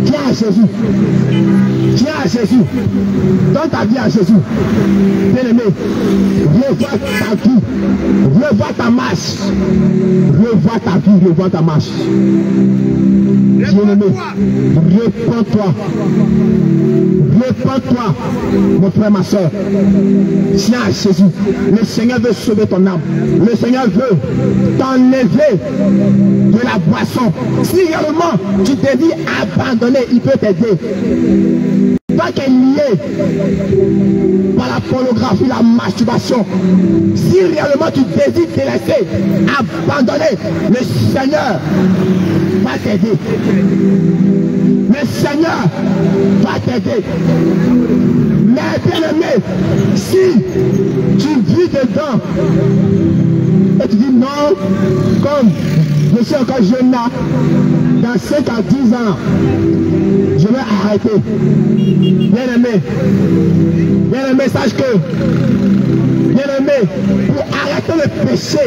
Viens à Jésus. Viens à Jésus. Donne ta vie à Jésus. Bien-aimé, revois ta vie. Revois ta marche. Revois ta vie, revois ta marche. Bien-aimé, réponds-toi. Réponds-toi, mon frère, ma soeur. Tiens à Jésus. Le Seigneur veut sauver ton âme. Le Seigneur veut t'enlever de la boisson. Si réellement tu te dis abandonner, il peut t'aider. Toi qui es lié par la pornographie, la masturbation, si réellement tu désires te laisser abandonner, le Seigneur va t'aider. Le Seigneur va t'aider. Mais bien aimé, si tu vis dedans et tu dis non, comme je suis encore jeune là, dans 5 à 10 ans, je vais arrêter. Bien aimé, sache que, bien aimé, pour arrêter le péché,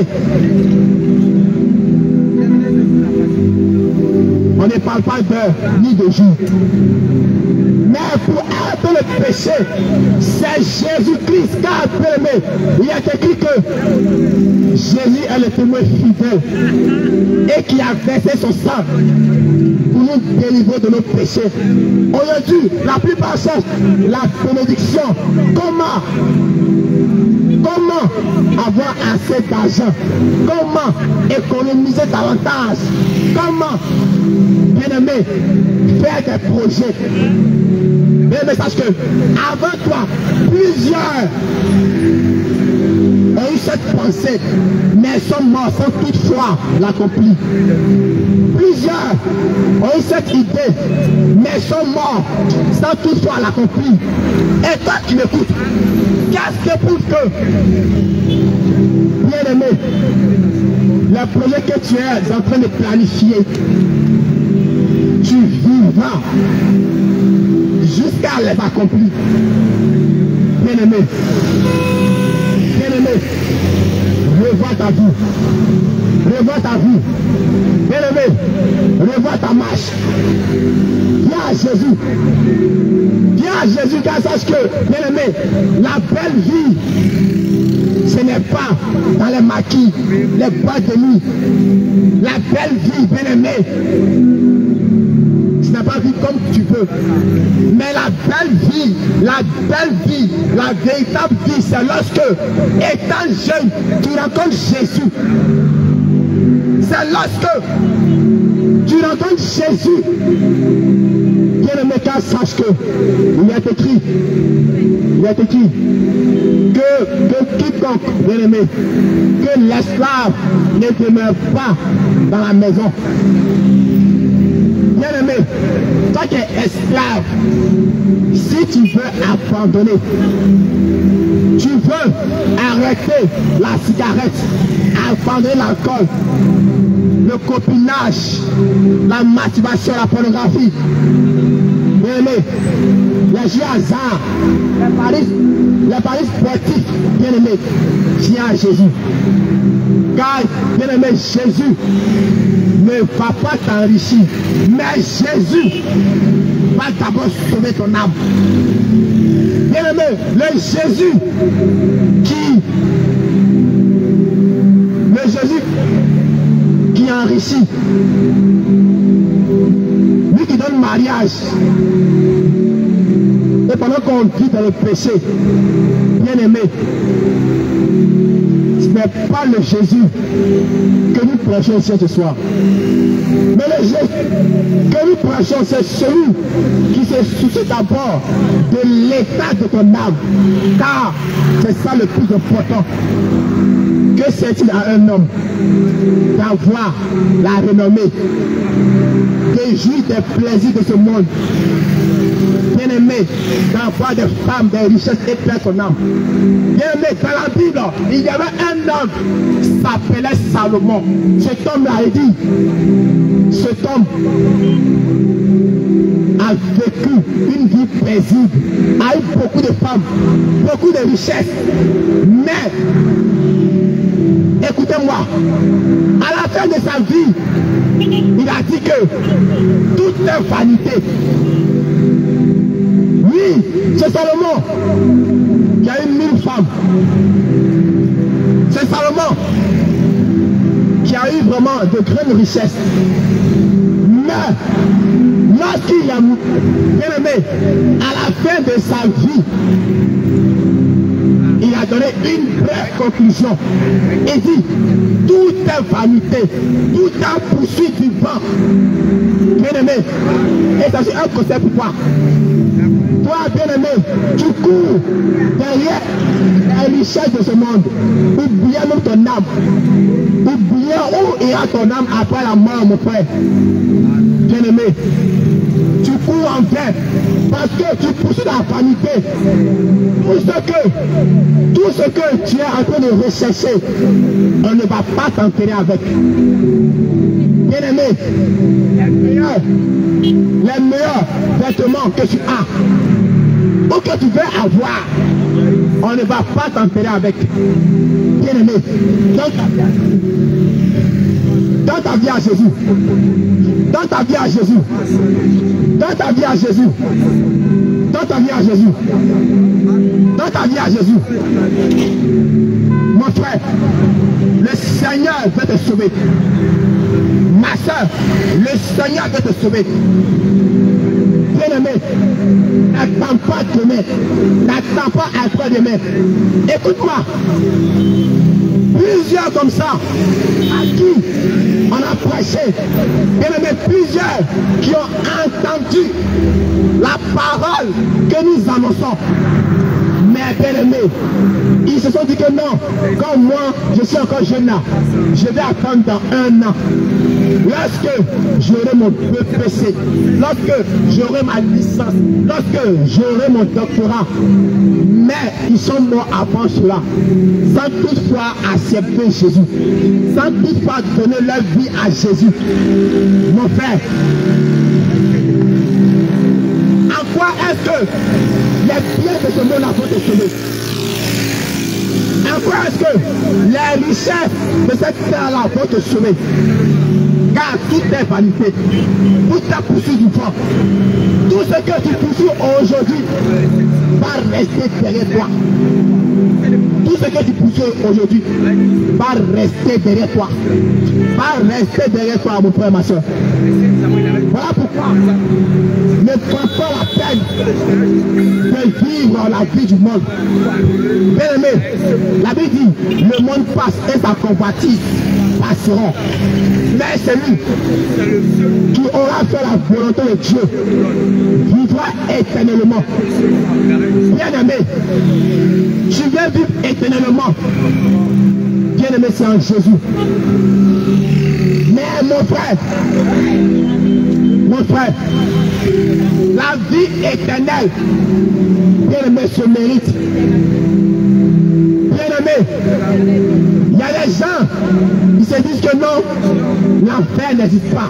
on ne parle pas d'heure ni de jour. Mais pour arrêter le péché, c'est Jésus-Christ. Car, bien aimé, il est écrit que Jésus est le témoin fidèle et qui a versé son sang pour nous délivrer de nos péchés. Aujourd'hui, la plupart cherchent la bénédiction. Comment avoir assez d'argent? Comment économiser davantage? Comment, bien aimé, faire des projets? Mais sache que avant toi, plusieurs ont eu cette pensée, mais sont morts sans toutefois l'accomplir. Plusieurs ont eu cette idée, mais sont morts sans toutefois l'accomplir. Et toi qui m'écoutes, qu'est-ce que prouve que, bien aimé, le projet que tu es en train de planifier, tu vivras jusqu'à les accomplir. Bien aimé, revois ta vie. Revois ta vie. Bien aimé, revois ta marche. Viens à Jésus. Viens à Jésus, car sache que, bien aimé, la belle vie, ce n'est pas dans les maquis, les boîtes de nuit. La belle vie, bien aimé, ce n'est n'as pas vu comme tu veux. Mais la belle vie, la véritable vie, c'est lorsque, étant jeune, tu rencontres Jésus. C'est lorsque tu rencontres Jésus. Bien-aimé, car sache que il est écrit que quiconque, bien-aimé, que l'esclave ne demeure pas dans la maison. Bien-aimé, toi qui es esclave, si tu veux abandonner, tu veux arrêter la cigarette, abandonner l'alcool, le copinage, la masturbation, la pornographie, bien-aimé, les jeux hasard, les paris sportifs, bien-aimé, tiens à Jésus. Car, bien-aimé, Jésus ne va pas t'enrichir, mais Jésus va d'abord sauver ton âme. Bien-aimé, le Jésus qui enrichit, lui qui donne mariage, et pendant qu'on vit dans le péché, bien-aimé, ce n'est pas le Jésus que nous prêchons ce soir. Mais le Jésus que nous prêchons, c'est celui qui se soucie d'abord de l'état de ton âme. Car c'est ça le plus important. Que c'est-il à un homme d'avoir la renommée, de jouir des plaisirs de ce monde, bien-aimé, d'avoir des femmes, des richesses et perdre son âme. Bien-aimé, dans la Bible, il y avait un homme qui s'appelait Salomon. Cet homme-là, il dit, cet homme a vécu une vie paisible, a eu beaucoup de femmes, beaucoup de richesses, mais écoutez-moi, à la fin de sa vie, il a dit que tout est vanité. Oui, c'est Salomon qui a eu 1000 femmes. C'est Salomon qui a eu vraiment de grandes richesses. Mais lorsqu'il a, bien aimé, à la fin de sa vie, il a donné une brève conclusion. Il dit, tout est vanité, tout est poursuite du vent. Bien-aimé, et ça c'est un conseil pour toi. Toi, bien-aimé, tu cours derrière la richesse de ce monde. Oubliez même ton âme. Oubliez où ira ton âme après la mort, mon frère. Bien-aimé, tu cours en vain parce que tu poursuis la vanité. Tout ce que tu es en train de rechercher, on ne va pas t'enterrer avec. Bien-aimé, les meilleurs vêtements que tu as, ou que tu veux avoir, on ne va pas t'enterrer avec. Bien-aimé, dans ta vie à Jésus, dans ta vie à Jésus, dans ta vie à Jésus, dans ta vie à Jésus, dans ta vie à Jésus, mon frère, le Seigneur veut te sauver. Ma soeur, le Seigneur veut te sauver. Bien-aimé, n'attends pas demain, n'attends pas après-demain. Écoute-moi, plusieurs comme ça, à qui on a prêché, bien-aimé, plusieurs qui ont entendu la parole que nous annonçons. Mais bien-aimé, ils se sont dit que non, comme moi, je suis encore jeune là, je vais attendre dans 1 an. Lorsque j'aurai mon BPC, lorsque j'aurai ma licence, lorsque j'aurai mon doctorat, mais ils sont morts avant cela, sans toutefois accepter Jésus, sans toutefois donner leur vie à Jésus. Mon frère, en quoi est-ce que les biens de ce monde vont te sauver? En quoi est-ce que les richesses de cette terre-là vont te sauver? Car tout est vanité, tout est poursuivi du vent. Tout ce que tu poursuis aujourd'hui va rester derrière toi. Tout ce que tu pousses aujourd'hui va rester derrière toi. Va rester derrière toi, mon frère, ma soeur. Voilà pourquoi ne prends pas la peine de vivre la vie du monde. Bien aimé, la Bible dit, le monde passe et sa convoitise passeront. Mais celui qui aura fait la volonté de Dieu vivra éternellement. Bien aimé, tu viens vivre éternellement. Bien aimé, c'est en Jésus. Mais mon frère, la vie éternelle, bien aimé, se mérite. Bien aimé, il y a des gens qui se disent que non, l'enfer n'existe pas.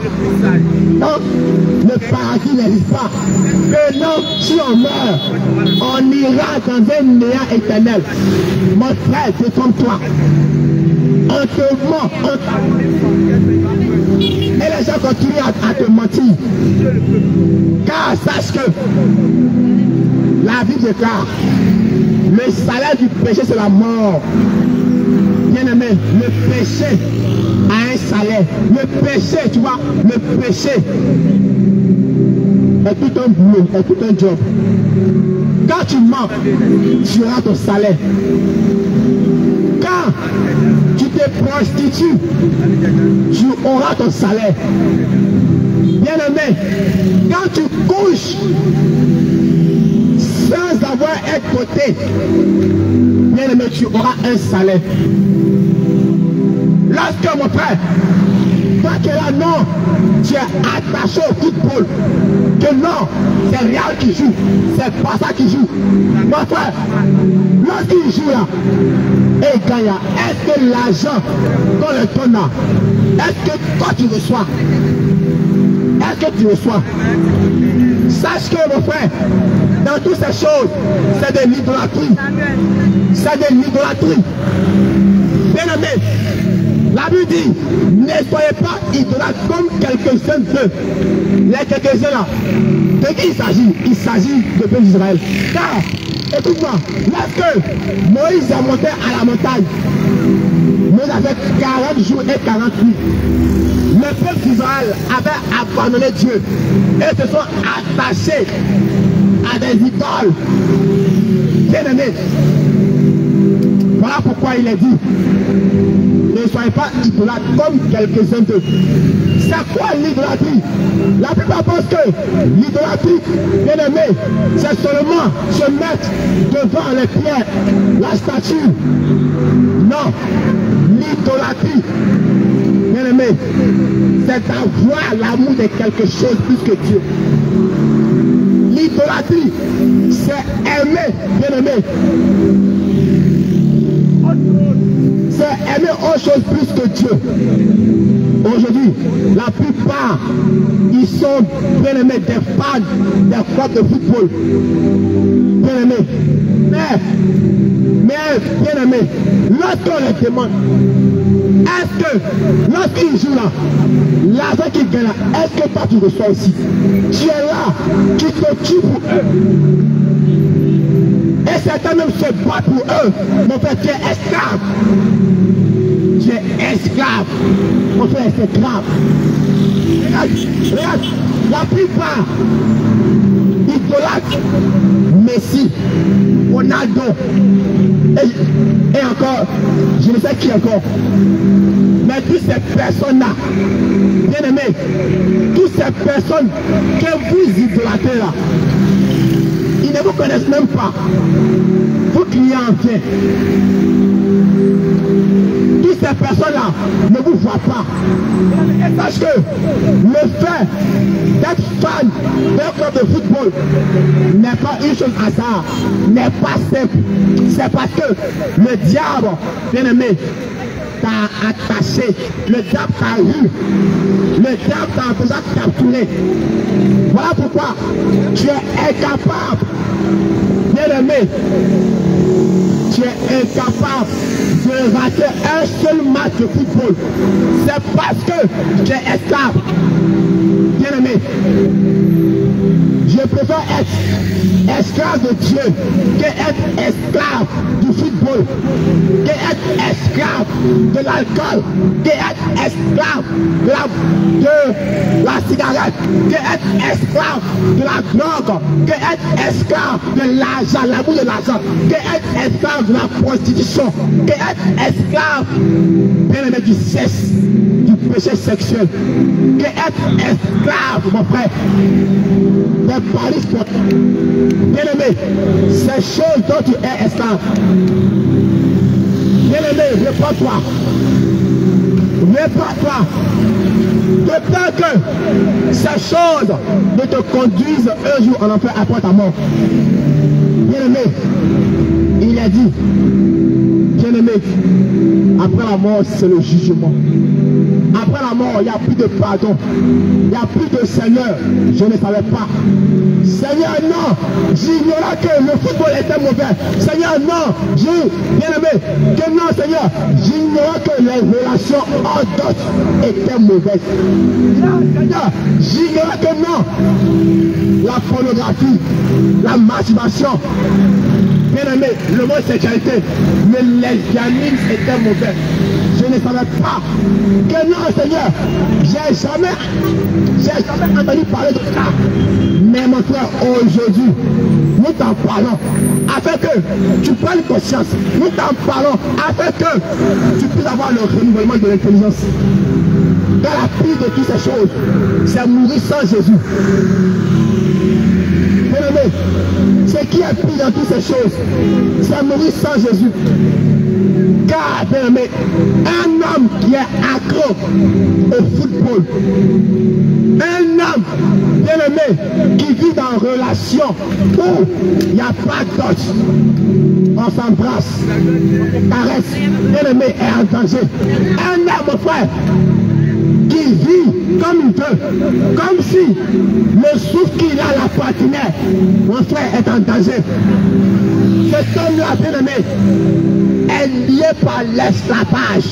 Non, le paradis n'existe pas. Que non, si on meurt, on ira dans un néant éternel. Mon frère, détrompe-toi. On te ment. Et les gens continuent à te mentir. Car sache que la Bible déclare, le salaire du péché c'est la mort. Bien aimé, le péché a un salaire. Le péché, tu vois, le péché est tout un boulot, est tout un job. Quand tu mens, tu auras ton salaire. Quand tu te prostitues, tu auras ton salaire. Bien aimé, quand tu couches sans avoir un côté, bien aimé, tu auras un salaire. Lorsque mon frère, toi qui es là, non, tu es attaché au football, que non, c'est Real qui joue, c'est pas ça qui joue. Mon frère, lorsqu'il joue là, et il gagne, est-ce que l'argent qu'on le donne là, est-ce que toi tu reçois? Est-ce que tu reçois? Sache que mon frère, dans toutes ces choses, c'est de l'idolâtrie. C'est de l'idolâtrie. Bien aimé, la Bible dit, ne soyez pas idolâtres comme quelques-uns d'eux. Les quelques-uns là, de qui il s'agit? Il s'agit de peuple d'Israël. Car, écoute-moi, lorsque Moïse est monté à la montagne, Moïse avait 40 jours et 40 nuits. Le peuple d'Israël avait abandonné Dieu et se sont attachés à des idoles. Bien aimé, voilà pourquoi il est dit, ne soyez pas idolâtres comme quelques-uns d'eux. C'est quoi l'idolâtrie? La plupart pensent que l'idolâtrie, bien aimé, c'est seulement se mettre devant les pierres, la statue. Non, l'idolâtrie, bien aimé, c'est d'avoir l'amour de quelque chose plus que Dieu. L'idolâtrie, c'est aimer, bien aimé. C'est aimer autre chose plus que Dieu. Aujourd'hui, la plupart, ils sont bien aimés des fans des clubs de football. Bien aimés. Mais bien aimés, lorsqu'on les demande, est-ce que lorsqu'ils jouent là, l'argent qu'ils gagnent là, est-ce que toi tu reçois aussi? Tu es là, tu te tues pour eux. Et certains même se battent pour eux. Mon frère, tu es esclave. Tu es esclave. Mon frère, c'est grave. Regarde, la plupart idolâtres, Messi, Ronaldo, et encore, je ne sais qui encore. Mais toutes ces personnes-là, bien aimés, toutes ces personnes que vous idolâtrez là, ils ne vous connaissent même pas. Vos clients en viennent. Toutes ces personnes-là ne vous voient pas. Et sache que le fait d'être fan d'un club de football n'est pas une chose à hasard, n'est pas simple. C'est parce que le diable, bien aimé, t'a attaché, le diable t'a eu, le diable t'a déjà capturé. Voilà pourquoi tu es incapable, bien aimé, tu es incapable de rater un seul match de football. C'est parce que tu es esclave. Bien aimé, je préfère être esclave de Dieu qu'être esclave du football, qu'être esclave de l'alcool, qu'être esclave de la cigarette, qu'être esclave de la drogue, qu'être esclave de l'argent, l'amour de l'argent, qu'être esclave de la prostitution, qu'être esclave, bien aimé, du sexe, du péché sexuel, qu'être esclave, mon frère, des paris sportifs. Bien aimé, ces choses dont tu es esclave. Bien aimé, réponds-toi. Réponds-toi. De peur que ces choses ne te conduisent un jour en enfer après ta mort. Bien aimé, il a dit, bien aimé, après la mort, c'est le jugement. Après la mort, il n'y a plus de pardon. Il n'y a plus de Seigneur. Je ne savais pas. Seigneur, non. J'ignorais que le football était mauvais. Seigneur, non. Bien aimé, que non, Seigneur. J'ignorais que les relations hors dot étaient mauvaises. Seigneur, j'ignorais que non. La pornographie, la masturbation, bien aimé, le mot sexualité, le lesbianisme était mauvais. Je ne savais pas que non, Seigneur, j'ai jamais entendu parler de ça. Mais mon frère, aujourd'hui, nous t'en parlons afin que tu prennes conscience. Nous t'en parlons afin que tu puisses avoir le renouvellement de l'intelligence. Dans la pire de toutes ces choses, c'est mourir sans Jésus. Bien aimé, ce qui est pire dans toutes ces choses, c'est mourir sans Jésus. Car, bien aimé, un homme qui est accro au football, un homme, bien aimé, qui vit dans une relation où il n'y a pas d'autre, on s'embrasse, on caresse, bien aimé, est en danger. Un homme, mon frère, qui vit comme il veut, comme si le souffle qu'il a l'appartenait, mon frère est en danger. Cet homme-là, bien aimé, est lié par l'esclavage.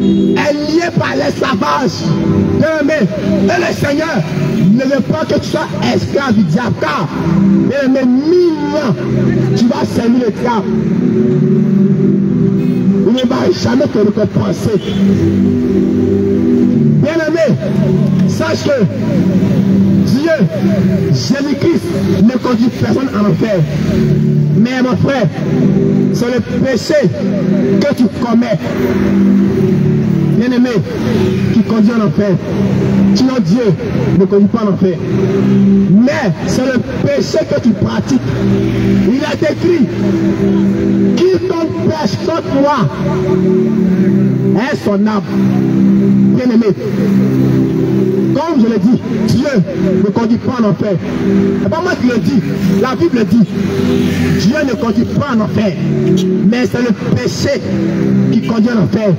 Est lié par l'esclavage. Bien aimé, et le Seigneur ne veut pas que tu sois esclave du diable, car, bien aimé, 1000 ans, tu vas servir le diable. Il ne va jamais te récompenser. Bien aimé, sache que Dieu, Jésus-Christ, ne conduit personne en enfer. Mais mon frère, c'est le péché que tu commets, bien aimé, qui conduit en enfer. Sinon Dieu ne conduit pas en enfer. Mais c'est le péché que tu pratiques. Il a écrit, quiconque pêche contre moi est son âme. Bien aimé, comme je l'ai dit, Dieu ne conduit pas en enfer. C'est pas moi qui le dis, la Bible dit. Dieu ne conduit pas en enfer. Mais c'est le péché qui conduit en enfer.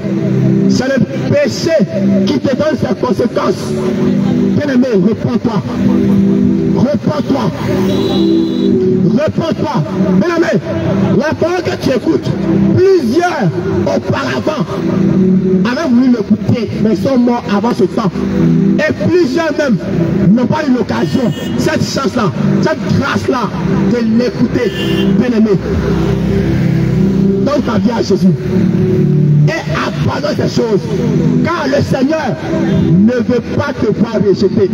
C'est le péché qui te donne ses conséquences. Bien aimé, réponds-toi. Réponds-toi. Réponds-toi. Bien aimé, la parole que tu écoutes, plusieurs auparavant avaient voulu l'écouter, mais sont morts avant ce temps. Et plusieurs même n'ont pas eu l'occasion, cette chance-là, cette grâce-là, de l'écouter. Bien aimé, donne ta vie à Jésus et abandonne ces choses, car le Seigneur ne veut pas te voir rejeter.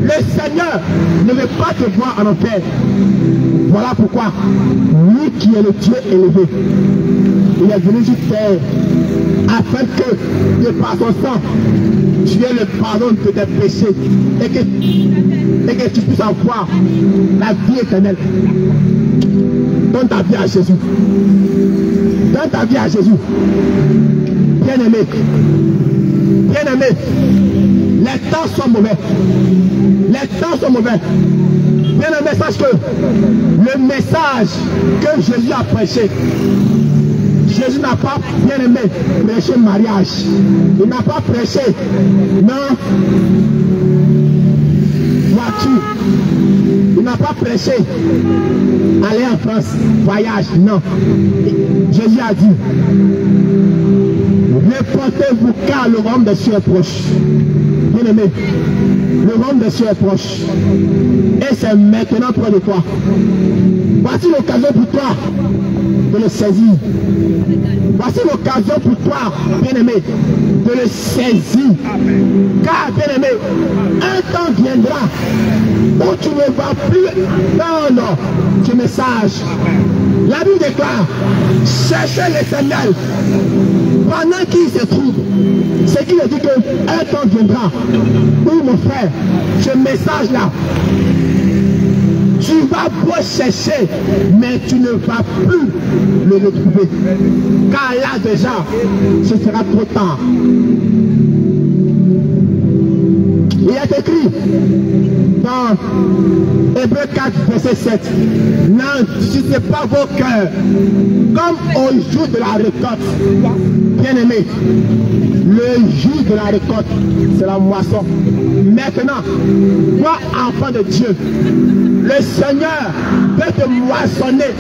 Le Seigneur ne veut pas te voir en enfer. Voilà pourquoi lui qui est le Dieu élevé, il est venu sur terre afin que de par son sang tu aies le pardon de tes péchés et que tu puisses avoir la vie éternelle. Donne ta vie à Jésus. Donne ta vie à Jésus. Bien-aimé, bien-aimé, les temps sont mauvais. Les temps sont mauvais. Bien-aimé, sache que le message que Jésus a prêché, Jésus n'a pas, bien aimé, prêché mariage. Il n'a pas prêché, non, voiture. Il n'a pas prêché aller en France, voyage, non. Jésus a dit, reportez-vous car le royaume des cieux est proche. Bien aimé, Le royaume des cieux est proche. Et c'est maintenant près de toi. Voici l'occasion pour toi de le saisir. Voici l'occasion pour toi, bien-aimé, de le saisir. Car, bien-aimé, un temps viendra où tu ne vas plus entendre ce message. La Bible déclare, cherchez l'Éternel pendant qu'il se trouve. C'est qui veut dire qu'un temps viendra où, mon frère, ce message-là, tu vas pouvoir chercher, mais tu ne vas plus le retrouver. Car là déjà, ce sera trop tard. Il est écrit dans Hébreux 4, verset 7. N'enduisez pas vos cœurs comme au jour de la récolte. Bien-aimé, le jour de la récolte, c'est la moisson. Maintenant, toi, enfant de Dieu, le Seigneur peut te moissonner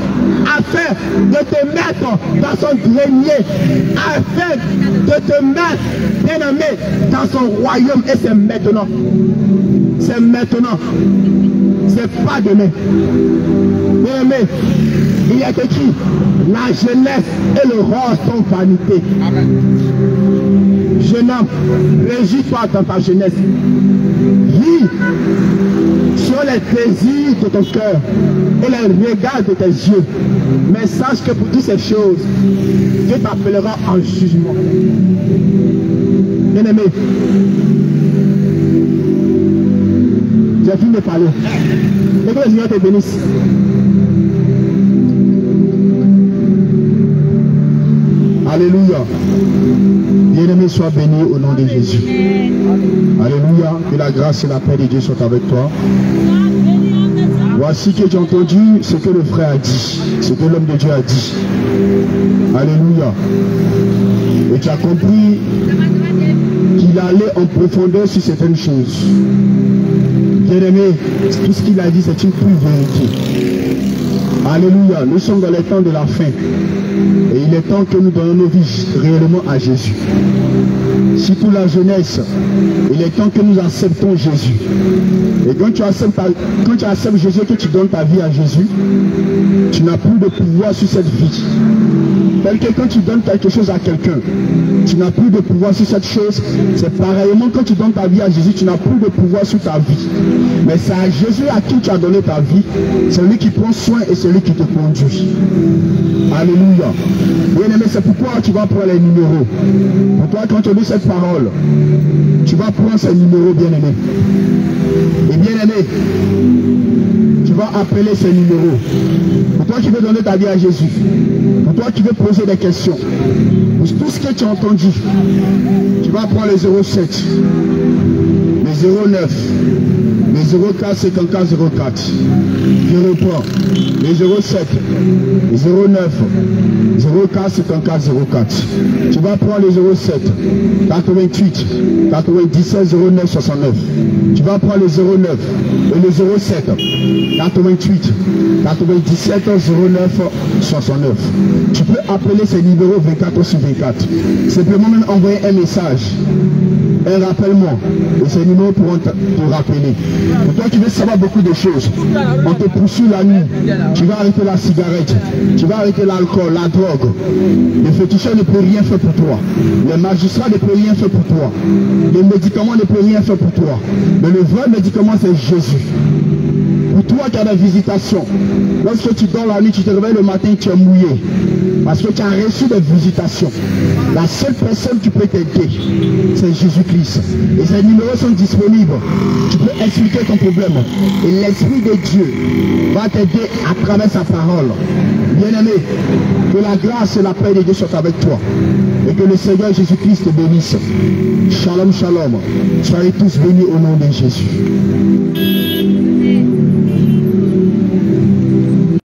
afin de te mettre dans son grenier, afin de te mettre, bien-aimé, dans son royaume. Et c'est maintenant. C'est maintenant. C'est pas demain. Bien-aimé, il est écrit, la jeunesse et le roi sont vanité. Amen. Jeune homme, réjouis-toi dans ta jeunesse. Vis sur les désirs de ton cœur et les regards de tes yeux. Mais sache que pour toutes ces choses, Dieu t'appellera en jugement. Bien-aimé, j'ai fini de parler. Et que le Seigneur te bénisse. Alléluia. Bien-aimé, sois béni au nom de Jésus. Alléluia. Que la grâce et la paix de Dieu soient avec toi. Voici que tu as entendu ce que le frère a dit, ce que l'homme de Dieu a dit. Alléluia. Et tu as compris qu'il allait en profondeur sur certaines choses. Bien-aimé, tout ce qu'il a dit, c'est une pure vérité. Alléluia. Nous sommes dans les temps de la fin. Et il est temps que nous donnons nos vies réellement à Jésus. Surtout la jeunesse, il est temps que nous acceptons Jésus. Et quand tu acceptes Jésus, que tu donnes ta vie à Jésus, tu n'as plus de pouvoir sur cette vie. Tel que quand tu donnes quelque chose à quelqu'un, tu n'as plus de pouvoir sur cette chose. C'est pareillement quand tu donnes ta vie à Jésus, tu n'as plus de pouvoir sur ta vie. Mais c'est à Jésus à qui tu as donné ta vie. C'est lui qui prend soin et c'est lui qui te conduit. Alléluia. Bien-aimé, c'est pourquoi tu vas prendre les numéros. Pour toi, quand tu lis cette parole, tu vas prendre ces numéros, bien-aimé. Et bien-aimé, tu vas appeler ces numéros. Pour toi qui veux donner ta vie à Jésus, pour toi qui veux poser des questions, pour tout ce que tu as entendu, tu vas prendre les 07, les 09, les 04 54 04. Je reprends les 07, les 09, 04 54 04. Tu vas prendre les 07, 88, 97 09 69. Tu vas prendre les 09 et les 07, 88, 97 09 69. Tu peux appeler ces numéros 24 sur 24. Simplement même envoyer un message. Un rappelle-moi. Et ces numéros pourront te rappeler. Pour toi qui veux savoir beaucoup de choses, on te poursuit la nuit. Tu vas arrêter la cigarette. Tu vas arrêter l'alcool, la drogue. Le féticheur ne peut rien faire pour toi. Les magistrats ne peuvent rien faire pour toi. Les médicaments ne peuvent rien faire pour toi. Mais le vrai médicament, c'est Jésus. Pour toi qui as des visitations, lorsque tu dors la nuit, tu te réveilles le matin, tu es mouillé. Parce que tu as reçu des visitations. La seule personne qui peut t'aider, c'est Jésus-Christ. Et ces numéros sont disponibles. Tu peux expliquer ton problème. Et l'Esprit de Dieu va t'aider à travers sa parole. Bien-aimé, que la grâce et la paix de Dieu soient avec toi. Et que le Seigneur Jésus-Christ te bénisse. Shalom, shalom. Soyez tous bénis au nom de Jésus.